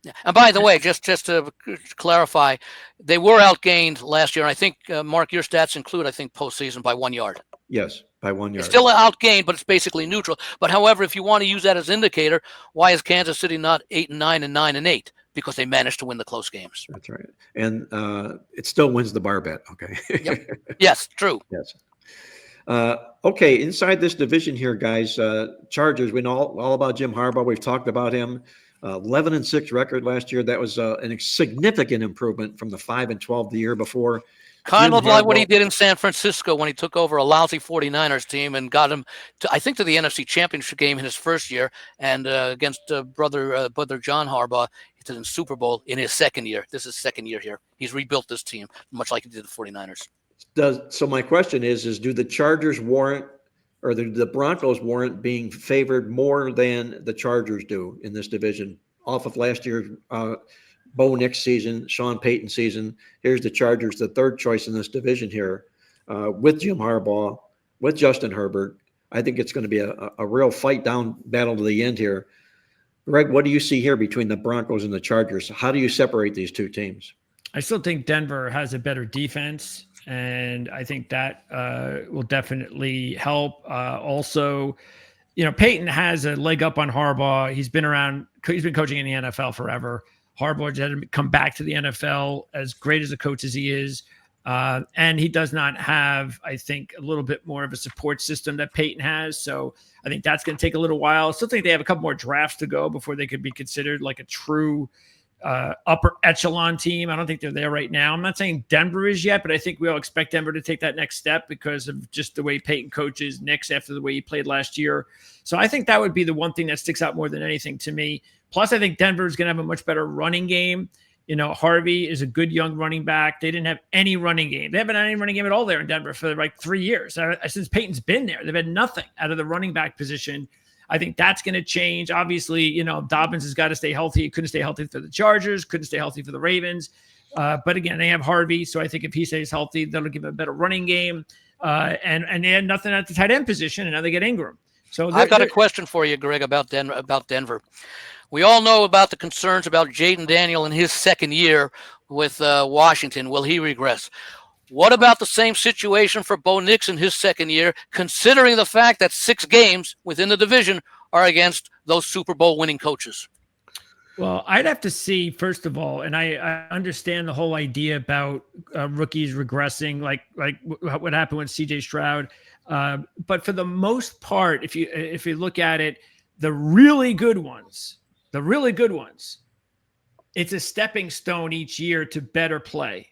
Speaker 3: Yeah. And by the way, just to clarify, they were outgained last year. And I think, Mark, your stats include, I think, postseason by 1 yard.
Speaker 1: Yes, by 1 yard.
Speaker 3: It's still outgained, but it's basically neutral. But however, if you want to use that as an indicator, why is Kansas City not 8-9 and 9-8? Because they managed to win the close games.
Speaker 1: That's right. And it still wins the bar bet. Okay.
Speaker 3: Yep. Yes, true.
Speaker 1: Yes. Okay, inside this division here, guys, Chargers, we know all about Jim Harbaugh. We've talked about him. 11-6 record last year. That was a significant improvement from the 5-12 the year before.
Speaker 3: Kind of like what he did in San Francisco when he took over a lousy 49ers team and got him to, I think, to the NFC Championship game in his first year, and against brother John Harbaugh, he did in Super Bowl in his second year. This is his second year here. He's rebuilt this team much like he did the 49ers. So
Speaker 1: my question is do the Chargers warrant, or the Broncos warrant being favored more than the Chargers do in this division off of last year's Bo Nix season, Sean Payton season? Here's the Chargers, the third choice in this division here, with Jim Harbaugh, with Justin Herbert. I think it's going to be a real fight down battle to the end here. Greg, what do you see here between the Broncos and the Chargers? How do you separate these two teams?
Speaker 4: I still think Denver has a better defense, and I think that will definitely help. Also, Peyton has a leg up on Harbaugh. He's been coaching in the NFL forever. Harbaugh had to come back to the NFL, as great as a coach as he is. And he does not have, I think, a little bit more of a support system that Peyton has. So I think that's going to take a little while. I still think they have a couple more drafts to go before they could be considered like a true upper echelon team. I don't think they're there right now. I'm not saying Denver is yet, but I think we all expect Denver to take that next step because of just the way Peyton coaches Nix after the way he played last year. So I think that would be the one thing that sticks out more than anything to me. Plus, I think Denver is going to have a much better running game. Harvey is a good young running back. They didn't have any running game. They haven't had any running game at all there in Denver for like 3 years. Since Peyton's been there, they've had nothing out of the running back position. I think that's going to change. Obviously, Dobbins has got to stay healthy. He couldn't stay healthy for the Chargers, couldn't stay healthy for the Ravens. But again, they have Harvey. So I think if he stays healthy, that'll give him a better running game. And they had nothing at the tight end position, and now they get Ingram. So
Speaker 3: I've got a question for you, Greg, about Denver. We all know about the concerns about Jaden Daniel in his second year with Washington. Will he regress? What about the same situation for Bo Nix in his second year, considering the fact that 6 games within the division are against those Super Bowl winning coaches?
Speaker 4: Well, I'd have to see, first of all, and I understand the whole idea about rookies regressing, like what happened with C.J. Stroud. But for the most part, if you look at it, the really good ones, it's a stepping stone each year to better play.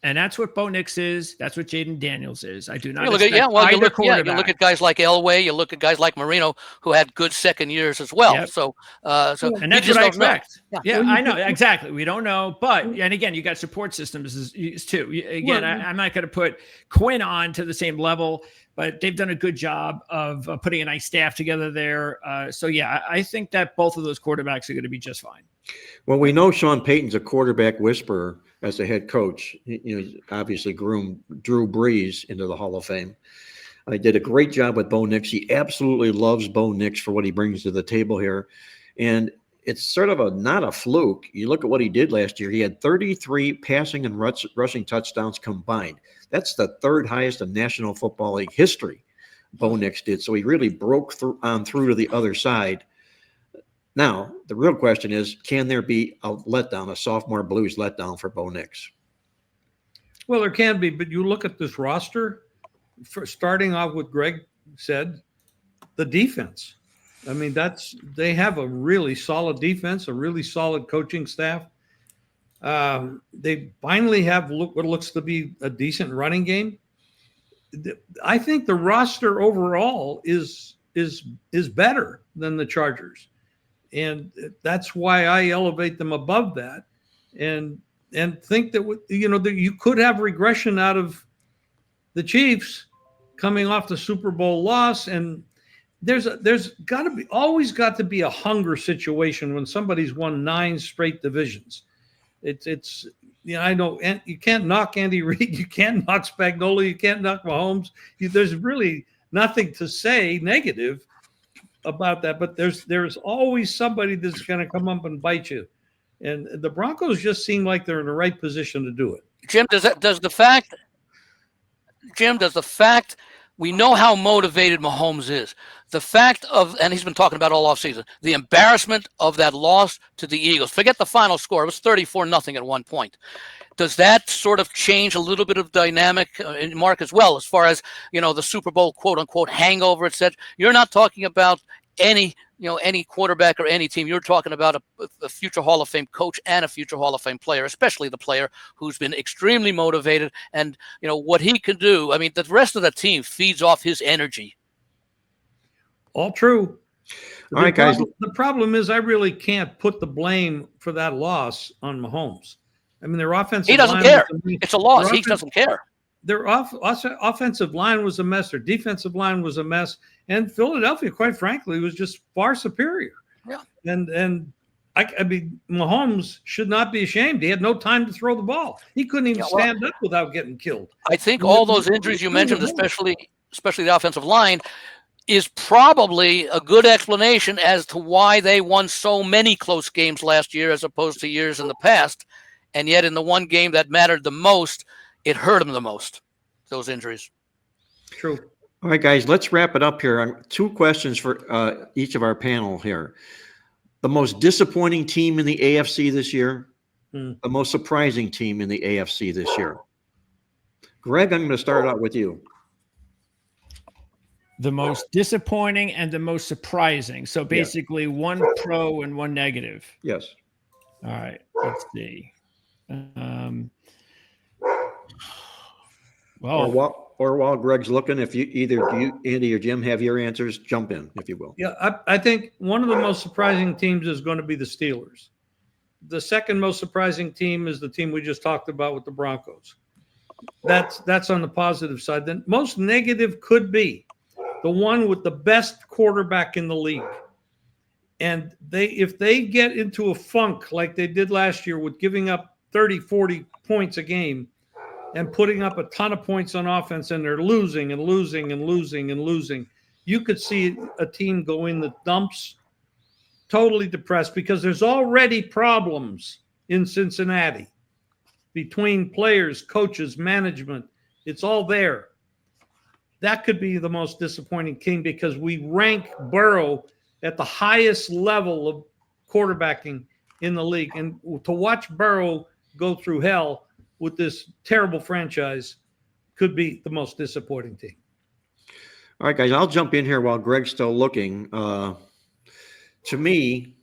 Speaker 4: And that's what Bo Nix is. That's what Jaden Daniels is. I do not expect either quarterback.
Speaker 3: You look at guys like Elway. You look at guys like Marino, who had good second years as well.
Speaker 4: Yep.
Speaker 3: So
Speaker 4: and that's what I expect. Yeah, I know exactly. We don't know, but and again, you got support systems too. Again, I'm not going to put Quinn on to the same level, but they've done a good job of putting a nice staff together there. So yeah, I think that both of those quarterbacks are going to be just fine.
Speaker 1: Well, we know Sean Payton's a quarterback whisperer as a head coach. He obviously groomed Drew Brees into the Hall of Fame. He did a great job with Bo Nix. He absolutely loves Bo Nix for what he brings to the table here. And it's sort of not a fluke. You look at what he did last year. He had 33 passing and rushing touchdowns combined. That's the third highest in National Football League history, Bo Nix did. So he really broke through to the other side. Now, the real question is, can there be a letdown, a sophomore blues letdown for Bo Nix?
Speaker 2: Well, there can be, but you look at this roster, starting off with Greg said, the defense. I mean, they have a really solid defense, a really solid coaching staff. They finally have what looks to be a decent running game. I think the roster overall is better than the Chargers, and that's why I elevate them above that, and think that that you could have regression out of the Chiefs coming off the Super Bowl loss, and there's always got to be a hunger situation when somebody's won 9 straight divisions. It's I know you can't knock Andy Reid, you can't knock Spagnuolo, you can't knock Mahomes. There's really nothing to say negative about that, but there's always somebody that's going to come up and bite you, and the Broncos just seem like they're in the right position to do it.
Speaker 3: Jim, does the fact we know how motivated Mahomes is, the fact of, and he's been talking about all offseason, the embarrassment of that loss to the Eagles. Forget the final score; it was 34-0 at one point. Does that sort of change a little bit of dynamic in Mark as well, as far as the Super Bowl quote unquote hangover? It said you're not talking about any quarterback or any team. You're talking about a future Hall of Fame coach and a future Hall of Fame player, especially the player who's been extremely motivated, and what he can do. I mean, the rest of the team feeds off his energy.
Speaker 2: All true.
Speaker 1: All right, guys.
Speaker 2: The problem is I really can't put the blame for that loss on Mahomes. I mean, their offensive line.
Speaker 3: He doesn't care. It's a loss. He doesn't care.
Speaker 2: Their offensive line was a mess. Their defensive line was a mess. And Philadelphia, quite frankly, was just far superior.
Speaker 3: Yeah.
Speaker 2: And I mean, Mahomes should not be ashamed. He had no time to throw the ball. He couldn't even stand up without getting killed.
Speaker 3: I think all those injuries you mentioned, especially the offensive line, is probably a good explanation as to why they won so many close games last year as opposed to years in the past. And yet in the one game that mattered the most, it hurt them the most, those injuries.
Speaker 2: True.
Speaker 1: All right, guys, let's wrap it up here. 2 questions for each of our panel here. The most disappointing team in the AFC this year, the most surprising team in the AFC this year. Greg, I'm going to start out with you.
Speaker 4: The most disappointing and the most surprising. So basically 1 pro and 1 negative.
Speaker 1: Yes.
Speaker 4: All right, let's see.
Speaker 1: Or while Greg's looking, if either Andy or Jim have your answers, jump in, if you will.
Speaker 2: Yeah, I think one of the most surprising teams is going to be the Steelers. The second most surprising team is the team we just talked about with the Broncos. That's on the positive side. Then most negative could be the one with the best quarterback in the league. And if they get into a funk like they did last year with giving up 30, 40 points a game and putting up a ton of points on offense, and they're losing and losing and losing and losing, you could see a team go in the dumps, totally depressed, because there's already problems in Cincinnati between players, coaches, management. It's all there. That could be the most disappointing team because we rank Burrow at the highest level of quarterbacking in the league. And to watch Burrow go through hell with this terrible franchise could be the most disappointing team.
Speaker 1: All right, guys, I'll jump in here while Greg's still looking. To me,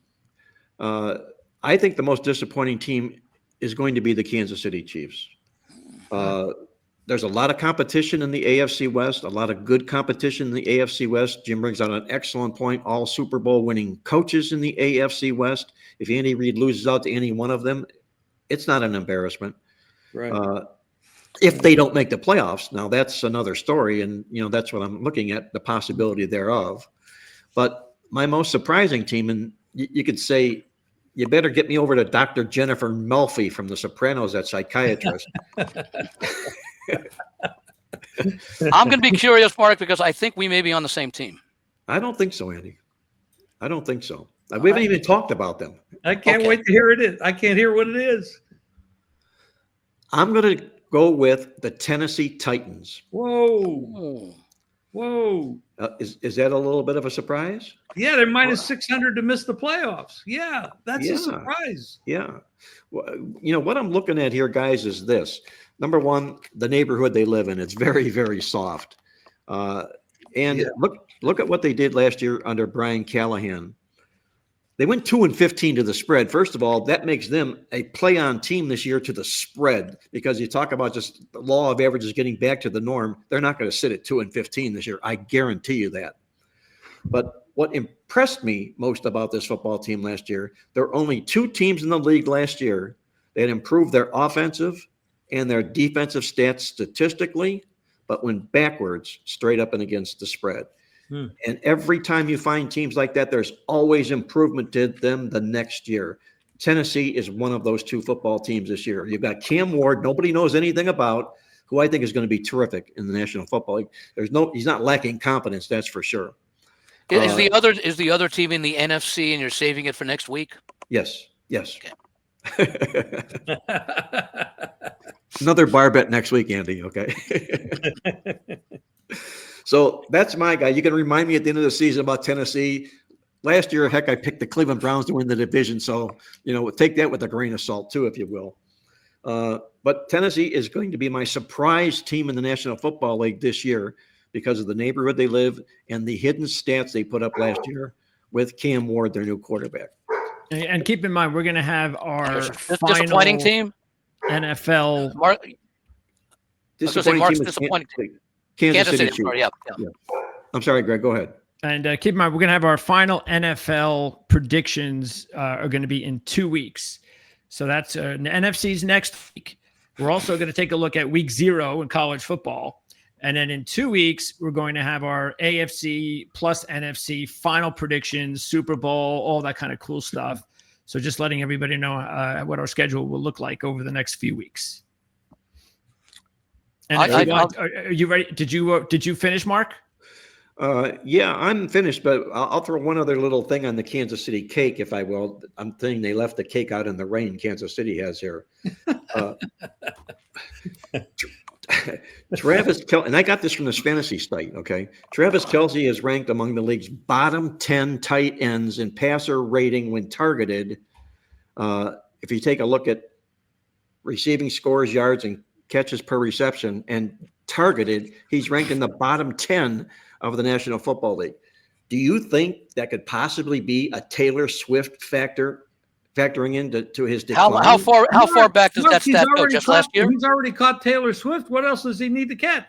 Speaker 1: I think the most disappointing team is going to be the Kansas City Chiefs. There's a lot of competition in the AFC West, a lot of good competition in the AFC West. Jim brings out an excellent point. All Super Bowl winning coaches in the AFC West. If Andy Reid loses out to any one of them, it's not an embarrassment.
Speaker 2: Right.
Speaker 1: If they don't make the playoffs, now that's another story, and that's what I'm looking at, the possibility thereof. But my most surprising team, and you could say, you better get me over to Dr. Jennifer Melfi from The Sopranos, that psychiatrist.
Speaker 3: I'm going to be curious, Mark, because I think we may be on the same team.
Speaker 1: I don't think so, Andy. I don't think so. We haven't even talked about them.
Speaker 2: I can't wait to hear it. I can't hear what it is.
Speaker 1: I'm going to go with the Tennessee Titans.
Speaker 2: Whoa.
Speaker 1: Is that a little bit of a surprise?
Speaker 2: Yeah, they're minus 600 to miss the playoffs. Yeah, that's a surprise.
Speaker 1: Yeah. Well, what I'm looking at here, guys, is this. Number one, the neighborhood they live in, it's very, very soft. Look at what they did last year under Brian Callahan. They went 2-15 to the spread. First of all, that makes them a play-on team this year to the spread, because you talk about just the law of averages getting back to the norm. They're not going to sit at 2-15 this year. I guarantee you that. But what impressed me most about this football team last year, there were only 2 teams in the league last year that improved their offensive and their defensive stats statistically, but went backwards straight up and against the spread. And every time you find teams like that, there's always improvement to them the next year. Tennessee is one of those 2 football teams this year. You've got Cam Ward, nobody knows anything about, who I think is going to be terrific in the National Football League. He's not lacking confidence, that's for sure.
Speaker 3: Is the other team in the NFC, and you're saving it for next week?
Speaker 1: Yes.
Speaker 3: Okay.
Speaker 1: Another bar bet next week, Andy. Okay. So that's my guy. You can remind me at the end of the season about Tennessee. Last year, heck, I picked the Cleveland Browns to win the division. So, take that with a grain of salt too, if you will. But Tennessee is going to be my surprise team in the National Football League this year because of the neighborhood they live and the hidden stats they put up last year with Cam Ward, their new quarterback.
Speaker 4: And keep in mind, we're going to have our
Speaker 3: disappointing team.
Speaker 4: NFL.
Speaker 1: Disappointing team. Kansas City.
Speaker 3: Yeah.
Speaker 1: I'm sorry, Greg. Go ahead.
Speaker 4: And keep in mind, we're going to have our final NFL predictions are going to be in 2 weeks. So that's NFC's next week. We're also going to take a look at week 0 in college football. And then in 2 weeks, we're going to have our AFC plus NFC final predictions, Super Bowl, all that kind of cool stuff. So just letting everybody know what our schedule will look like over the next few weeks. And are you ready? Did you finish, Mark?
Speaker 1: Yeah, I'm finished, but I'll throw one other little thing on the Kansas City cake, if I will. I'm thinking they left the cake out in the rain. Kansas City has here. Travis Kelce, and I got this from this fantasy site, okay? Travis Kelce is ranked among the league's bottom 10 tight ends in passer rating when targeted. If you take a look at receiving scores, yards, and catches per reception and targeted, he's ranked in the bottom 10 of the National Football League. Do you think that could possibly be a Taylor Swift factoring into his decline?
Speaker 3: How far back does that stat go? Just last year?
Speaker 2: He's already caught Taylor Swift. What else does he need to catch?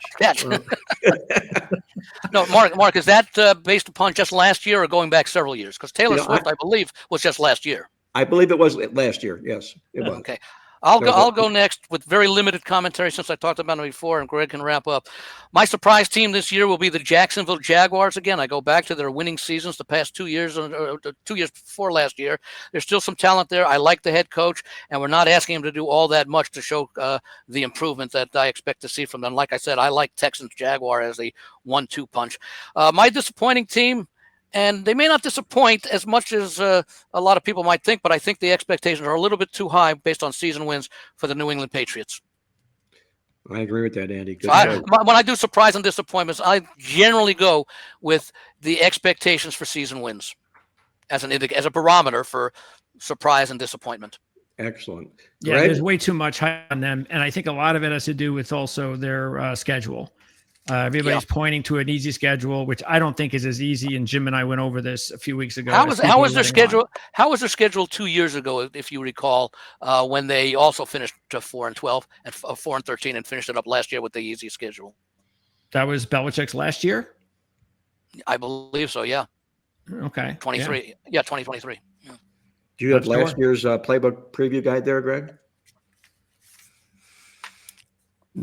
Speaker 3: No, Mark, is that based upon just last year or going back several years? Because Taylor Swift, I believe, was just last year.
Speaker 1: I believe it was last year. Yes, it was.
Speaker 3: Okay. I'll go next with very limited commentary since I talked about it before, and Greg can wrap up. My surprise team this year will be the Jacksonville Jaguars. Again, I go back to their winning seasons the past 2 years, 2 years before last year. There's still some talent there. I like the head coach, and we're not asking him to do all that much to show the improvement that I expect to see from them. Like I said, I like Texans Jaguar as a 1-2 punch. My disappointing team, and they may not disappoint as much as a lot of people might think, but I think the expectations are a little bit too high based on season wins for the New England Patriots.
Speaker 1: I agree with that, Andy. Good
Speaker 3: when I do surprise and disappointments, I generally go with the expectations for season wins as a barometer for surprise and disappointment.
Speaker 1: Excellent.
Speaker 4: Yeah,
Speaker 1: Greg?
Speaker 4: There's way too much hype on them, and I think a lot of it has to do with also their schedule. Everybody's pointing to an easy schedule, which I don't think is as easy. And Jim and I went over this a few weeks ago.
Speaker 3: How was their schedule? How was their schedule 2 years ago, if you recall, when they also finished 4-12 and 4-13 and finished it up last year with the easy schedule?
Speaker 4: That was Belichick's last year.
Speaker 3: I believe so. Yeah.
Speaker 4: Okay.
Speaker 3: 23. Yeah, 2023. Yeah.
Speaker 1: Do you have last year's playbook preview guide there, Greg?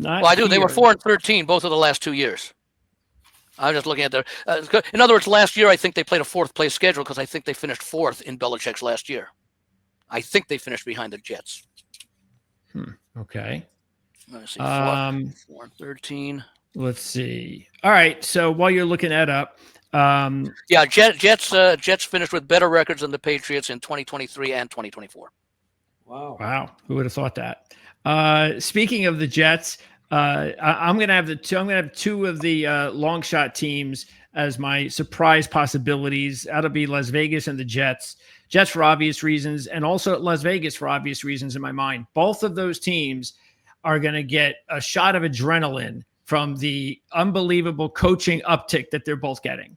Speaker 3: I do. They were 4-13 both of the last 2 years. I'm just looking at their. In other words, last year I think they played a 4th place schedule because I think they finished 4th in Belichick's last year. I think they finished behind the Jets.
Speaker 4: Okay.
Speaker 3: Let's see. 4-13.
Speaker 4: Let's see. All right. So while you're looking that up,
Speaker 3: Jets finished with better records than the Patriots in 2023 and 2024.
Speaker 4: Wow. Who would have thought that? Speaking of the Jets, I'm going to have two of the long shot teams as my surprise possibilities. That'll be Las Vegas and the Jets. Jets for obvious reasons, and also Las Vegas for obvious reasons in my mind. Both of those teams are going to get a shot of adrenaline from the unbelievable coaching uptick that they're both getting.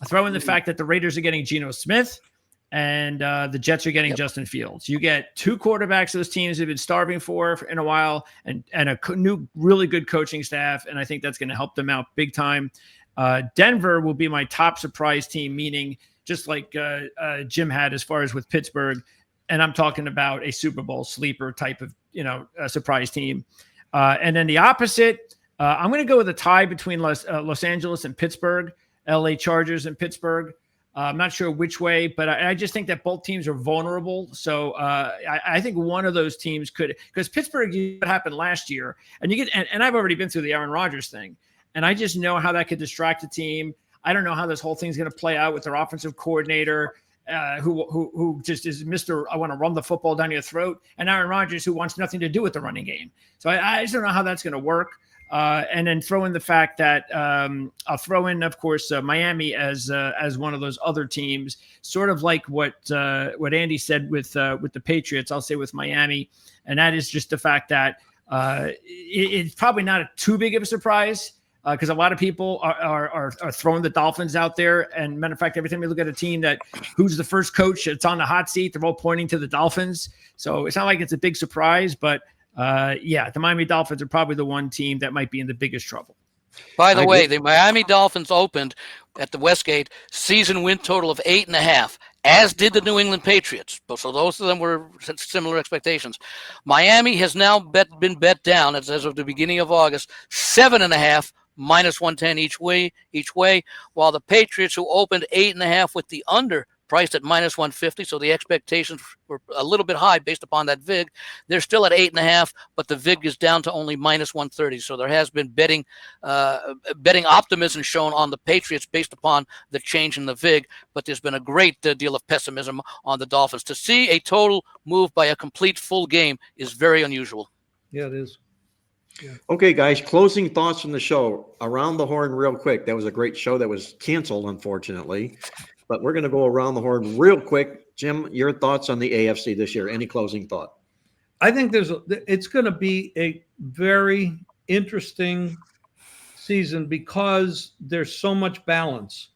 Speaker 4: I throw in the fact that the Raiders are getting Geno Smith, and the Jets are getting Justin Fields. You get two quarterbacks those teams have been starving for in a while, and a new, really good coaching staff, and I think that's going to help them out big time. Denver will be my top surprise team, meaning just like Jim had as far as with Pittsburgh, and I'm talking about a Super Bowl sleeper type of a surprise team. And then the opposite, I'm going to go with a tie between Los Angeles and Pittsburgh, LA Chargers and Pittsburgh. I'm not sure which way, but I just think that both teams are vulnerable. So I think one of those teams could, because Pittsburgh, what happened last year, and you get, and I've already been through the Aaron Rodgers thing, and I just know how that could distract the team. I don't know how this whole thing's going to play out with their offensive coordinator, who just is Mr. I want to run the football down your throat, and Aaron Rodgers, who wants nothing to do with the running game. So I just don't know how that's going to work. And then throw in the fact that I'll throw in, of course, Miami as one of those other teams, sort of like what Andy said with the Patriots. I'll say with Miami, and that is just the fact that it's probably not too big of a surprise because a lot of people are throwing the Dolphins out there. And matter of fact, every time you look at a team that who's the first coach that's on the hot seat, they're all pointing to the Dolphins. So it's not like it's a big surprise, but the Miami Dolphins are probably the one team that might be in the biggest trouble.
Speaker 3: By the way, the Miami Dolphins opened at the Westgate season win total of 8.5, as did the New England Patriots. So those of them were similar expectations. Miami has now been bet down as of the beginning of August, 7.5, minus 110 each way, while the Patriots, who opened 8.5 with the under priced at minus 150, so the expectations were a little bit high based upon that VIG. They're still at 8.5, but the VIG is down to only minus 130. So there has been betting optimism shown on the Patriots based upon the change in the VIG, but there's been a great deal of pessimism on the Dolphins. To see a total move by a complete full game is very unusual.
Speaker 2: Yeah, it is. Yeah.
Speaker 1: Okay, guys, closing thoughts from the show. Around the horn real quick. That was a great show that was canceled, unfortunately. But we're going to go around the horn real quick. Jim, your thoughts on the AFC this year? Any closing thought?
Speaker 2: I think it's going to be a very interesting season because there's so much balance,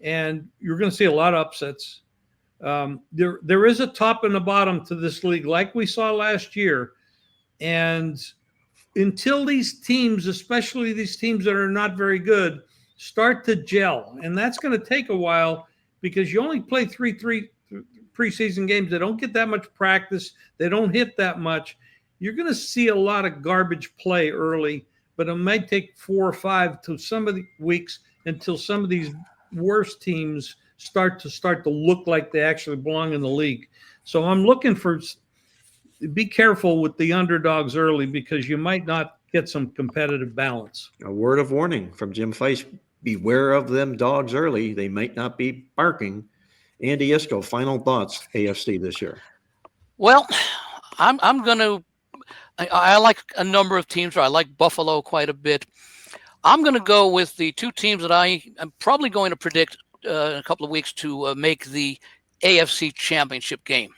Speaker 2: and you're going to see a lot of upsets. There is a top and a bottom to this league, like we saw last year, and until these teams, especially these teams that are not very good, start to gel, and that's going to take a while. Because you only play three preseason games. They don't get that much practice. They don't hit that much. You're going to see a lot of garbage play early, but it might take 4 or 5 to some of the weeks until some of these worst teams start to look like they actually belong in the league. So I'm looking for be careful with the underdogs early because you might not get some competitive balance.
Speaker 1: A word of warning from Jim Feist. Beware of them dogs early. They might not be barking. Andy Iskoe, final thoughts, AFC this year.
Speaker 3: Well, I'm going to – I like a number of teams. I like Buffalo quite a bit. I'm going to go with the two teams that I'm probably going to predict in a couple of weeks to make the AFC Championship game.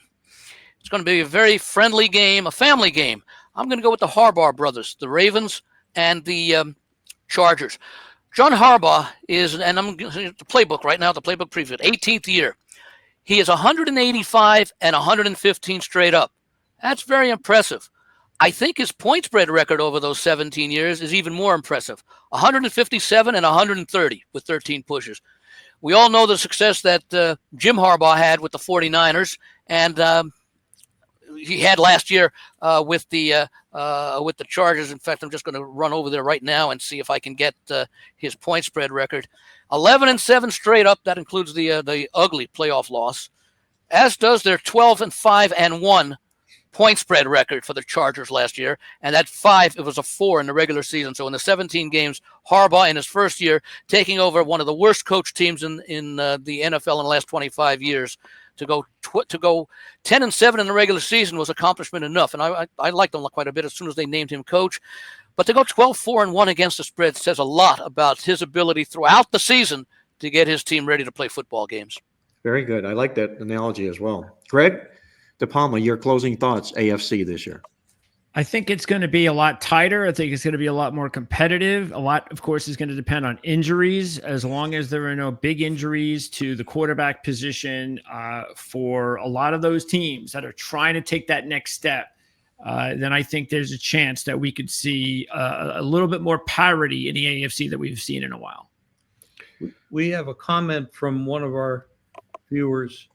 Speaker 3: It's going to be a very friendly game, a family game. I'm going to go with the Harbaugh brothers, the Ravens and the Chargers. John Harbaugh is, and I'm the playbook right now, the playbook preview, 18th year. He is 185 and 115 straight up. That's very impressive. I think his point spread record over those 17 years is even more impressive. 157 and 130 with 13 pushes. We all know the success that Jim Harbaugh had with the 49ers, and he had last year with the Chargers. In fact, I'm just going to run over there right now and see if I can get his point spread record. 11-7 straight up. That includes the ugly playoff loss, as does their 12-5-1 point spread record for the Chargers last year. And that 5, it was a 4 in the regular season. So in the 17 games, Harbaugh in his first year taking over one of the worst coach teams in the NFL in the last 25 years. To go 10-7 in the regular season was accomplishment enough, and I liked him quite a bit as soon as they named him coach. But to go 12-4-1 against the spread says a lot about his ability throughout the season to get his team ready to play football games.
Speaker 1: Very good. I like that analogy as well. Greg DePalma, your closing thoughts, AFC this year.
Speaker 4: I think it's going to be a lot tighter. I think it's going to be a lot more competitive. A lot, of course, is going to depend on injuries. As long as there are no big injuries to the quarterback position for a lot of those teams that are trying to take that next step, then I think there's a chance that we could see a little bit more parity in the AFC that we've seen in a while.
Speaker 2: We have a comment from one of our viewers.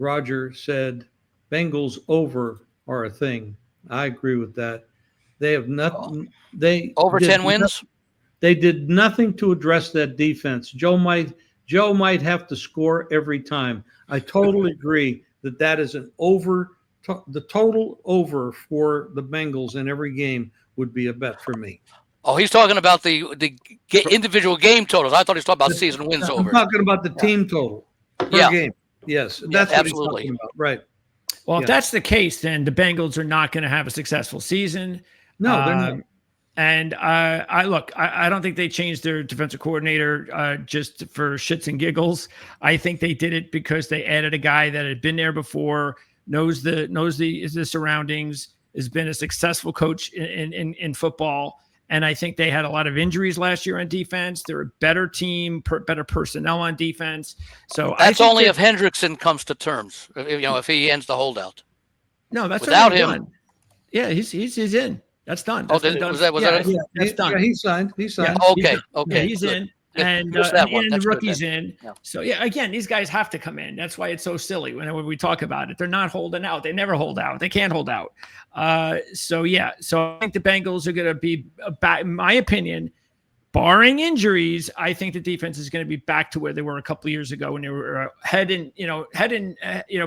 Speaker 2: Roger said, Bengals over are a thing. I agree with that. They have nothing. They
Speaker 3: Over 10 wins.
Speaker 2: They did nothing to address that defense. Joe might have to score every time. I totally agree that is an over. The total over for the Bengals in every game would be a bet for me.
Speaker 3: Oh, he's talking about the individual game totals. I thought he was talking about season wins over.
Speaker 2: I'm talking about the team total per game. Yes, that's what
Speaker 3: absolutely.
Speaker 2: he's talking about. Right.
Speaker 4: Well, if that's the case, then the Bengals are not going to have a successful season.
Speaker 2: No, they're not.
Speaker 4: And I don't think they changed their defensive coordinator just for shits and giggles. I think they did it because they added a guy that had been there before, knows the surroundings, has been a successful coach in football. And I think they had a lot of injuries last year on defense. They're a better team, better personnel on defense. So
Speaker 3: that's only if Hendrickson comes to terms. If he ends the holdout.
Speaker 4: No, that's
Speaker 3: without him.
Speaker 4: Done. Yeah, he's in. That's done. That's
Speaker 3: was that?
Speaker 2: Yeah,
Speaker 4: that's done.
Speaker 2: Yeah, he signed.
Speaker 3: Yeah, okay.
Speaker 4: Yeah, he's in. And the rookie's in. Yeah. So, again, these guys have to come in. That's why it's so silly when we talk about it. They're not holding out. They never hold out. They can't hold out. So I think the Bengals are going to be, in my opinion, barring injuries, I think the defense is going to be back to where they were a couple of years ago when they were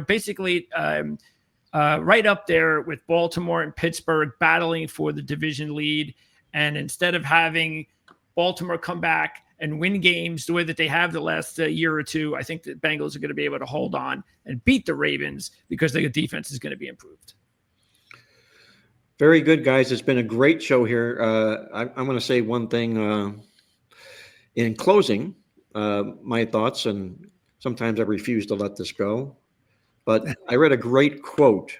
Speaker 4: basically right up there with Baltimore and Pittsburgh battling for the division lead. And instead of having Baltimore come back and win games the way that they have the last year or two, I think the Bengals are going to be able to hold on and beat the Ravens because the defense is going to be improved.
Speaker 1: Very good, guys. It's been a great show here. I'm going to say one thing in closing, my thoughts, and sometimes I refuse to let this go, but I read a great quote,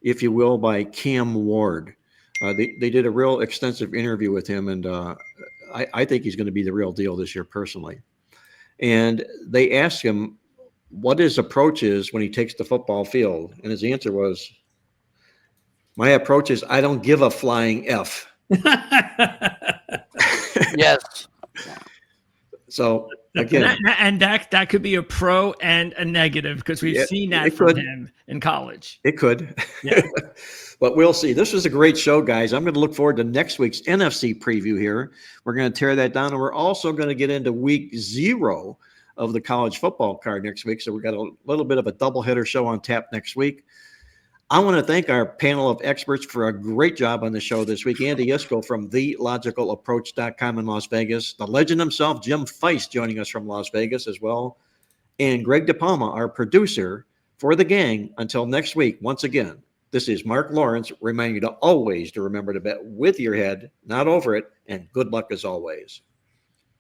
Speaker 1: if you will, by Cam Ward. They did a real extensive interview with him, and I think he's going to be the real deal this year personally. And they asked him what his approach is when he takes the football field. And his answer was, my approach is I don't give a flying F.
Speaker 3: Yes.
Speaker 1: So again,
Speaker 4: and that could be a pro and a negative because we've seen that from him in college.
Speaker 1: It could.
Speaker 4: Yeah.
Speaker 1: But we'll see. This was a great show, guys. I'm going to look forward to next week's NFC preview here. We're going to tear that down, and we're also going to get into week 0 of the college football card next week. So we've got a little bit of a doubleheader show on tap next week. I want to thank our panel of experts for a great job on the show this week. Andy Iskoe from TheLogicalApproach.com in Las Vegas. The legend himself, Jim Feist, joining us from Las Vegas as well. And Greg DePalma, our producer for the gang. Until next week, once again, this is Marc Lawrence reminding you to always remember to bet with your head, not over it, and good luck as always.